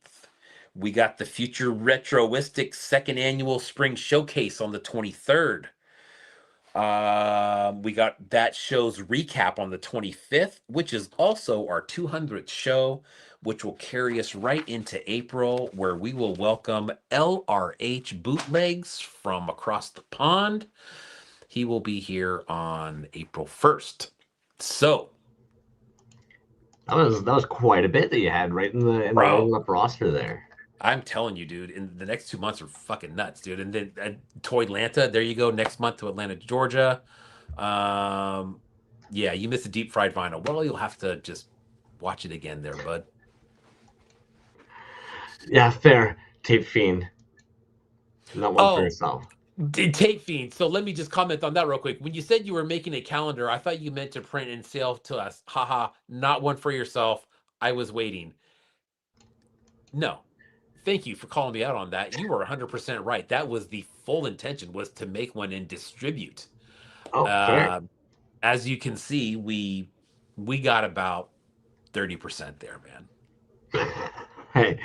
We got the Future Retroistic second annual spring showcase on the 23rd. We got that show's recap on the 25th, which is also our 200th show, which will carry us right into April, where we will welcome LRH Bootlegs from across the pond. He will be here on April 1st. So, That was quite a bit that you had right in the bro, roll up roster there. I'm telling you, dude, in the next 2 months are fucking nuts, dude. And then Toy Atlanta, there you go, next month to Atlanta, Georgia. Um, yeah, you missed a deep fried vinyl. Well, you'll have to just watch it again there, bud. Yeah, fair. Tape Fiend. Not one for Oh, yourself. Tape Fiend. So let me just comment on that real quick. When you said you were making a calendar, I thought you meant to print and sell to us. Haha, not one for yourself. I was waiting. No. Thank you for calling me out on that. You were 100% right. That was the full intention, was to make one and distribute. Oh, fair. Uh, as you can see, we got about 30% there, man. Hey,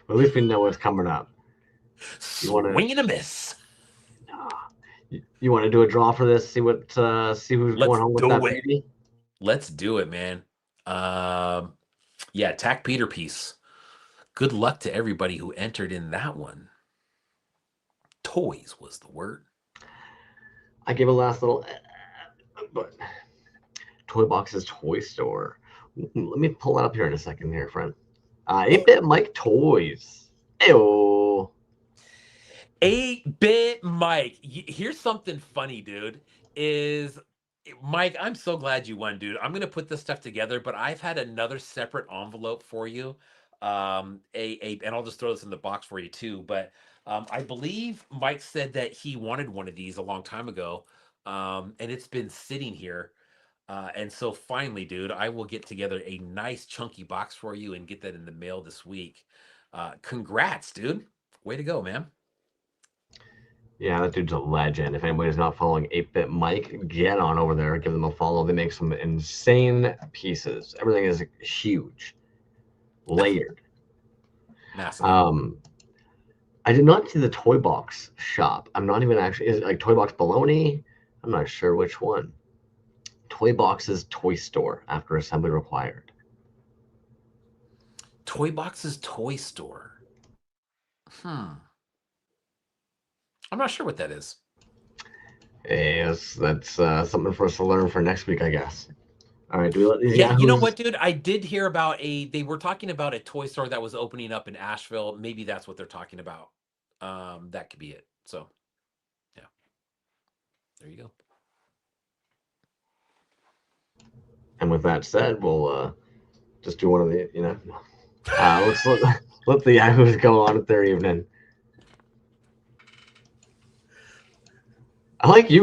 at least we know what's coming up. You want to Swing and a miss. you want to do a draw for this? See who's Let's going home with do that it. baby. Let's do it, man. Um, yeah, Tack Peter piece. Good luck to everybody who entered in that one. Toys was the word. I gave a last little, but Toy Box's Toy Store. Let me pull that up here in a second, here, friend. 8-bit Mike Toys. Ew. 8-bit Mike. Here's something funny, dude. Is Mike, I'm so glad you won, dude. I'm gonna put this stuff together, but I've had another separate envelope for you. And I'll just throw this in the box for you too. But I believe Mike said that he wanted one of these a long time ago. And it's been sitting here. And so finally, dude, I will get together a nice chunky box for you and get that in the mail this week. Congrats, dude. Way to go, man. Yeah, that dude's a legend. If anybody's not following 8-bit Mike, get on over there, give them a follow. They make some insane pieces. Everything is huge, layered. Massive. Um, I did not see the Toy Box shop. I'm not even actually, is it like Toy Box Baloney? I'm not sure which one. Toy Box's Toy Store after assembly required. Toy Box's Toy Store. Hmm. I'm not sure what that is. Yes, that's something for us to learn for next week, I guess. All right, do we let these Yeah, you know yahoos? what, dude? I did hear about they were talking about a toy store that was opening up in Asheville. Maybe that's what they're talking about. That could be it. So, yeah, there you go. And with that said, we'll just do one of the, let's let the yahoos go on with their evening. I like you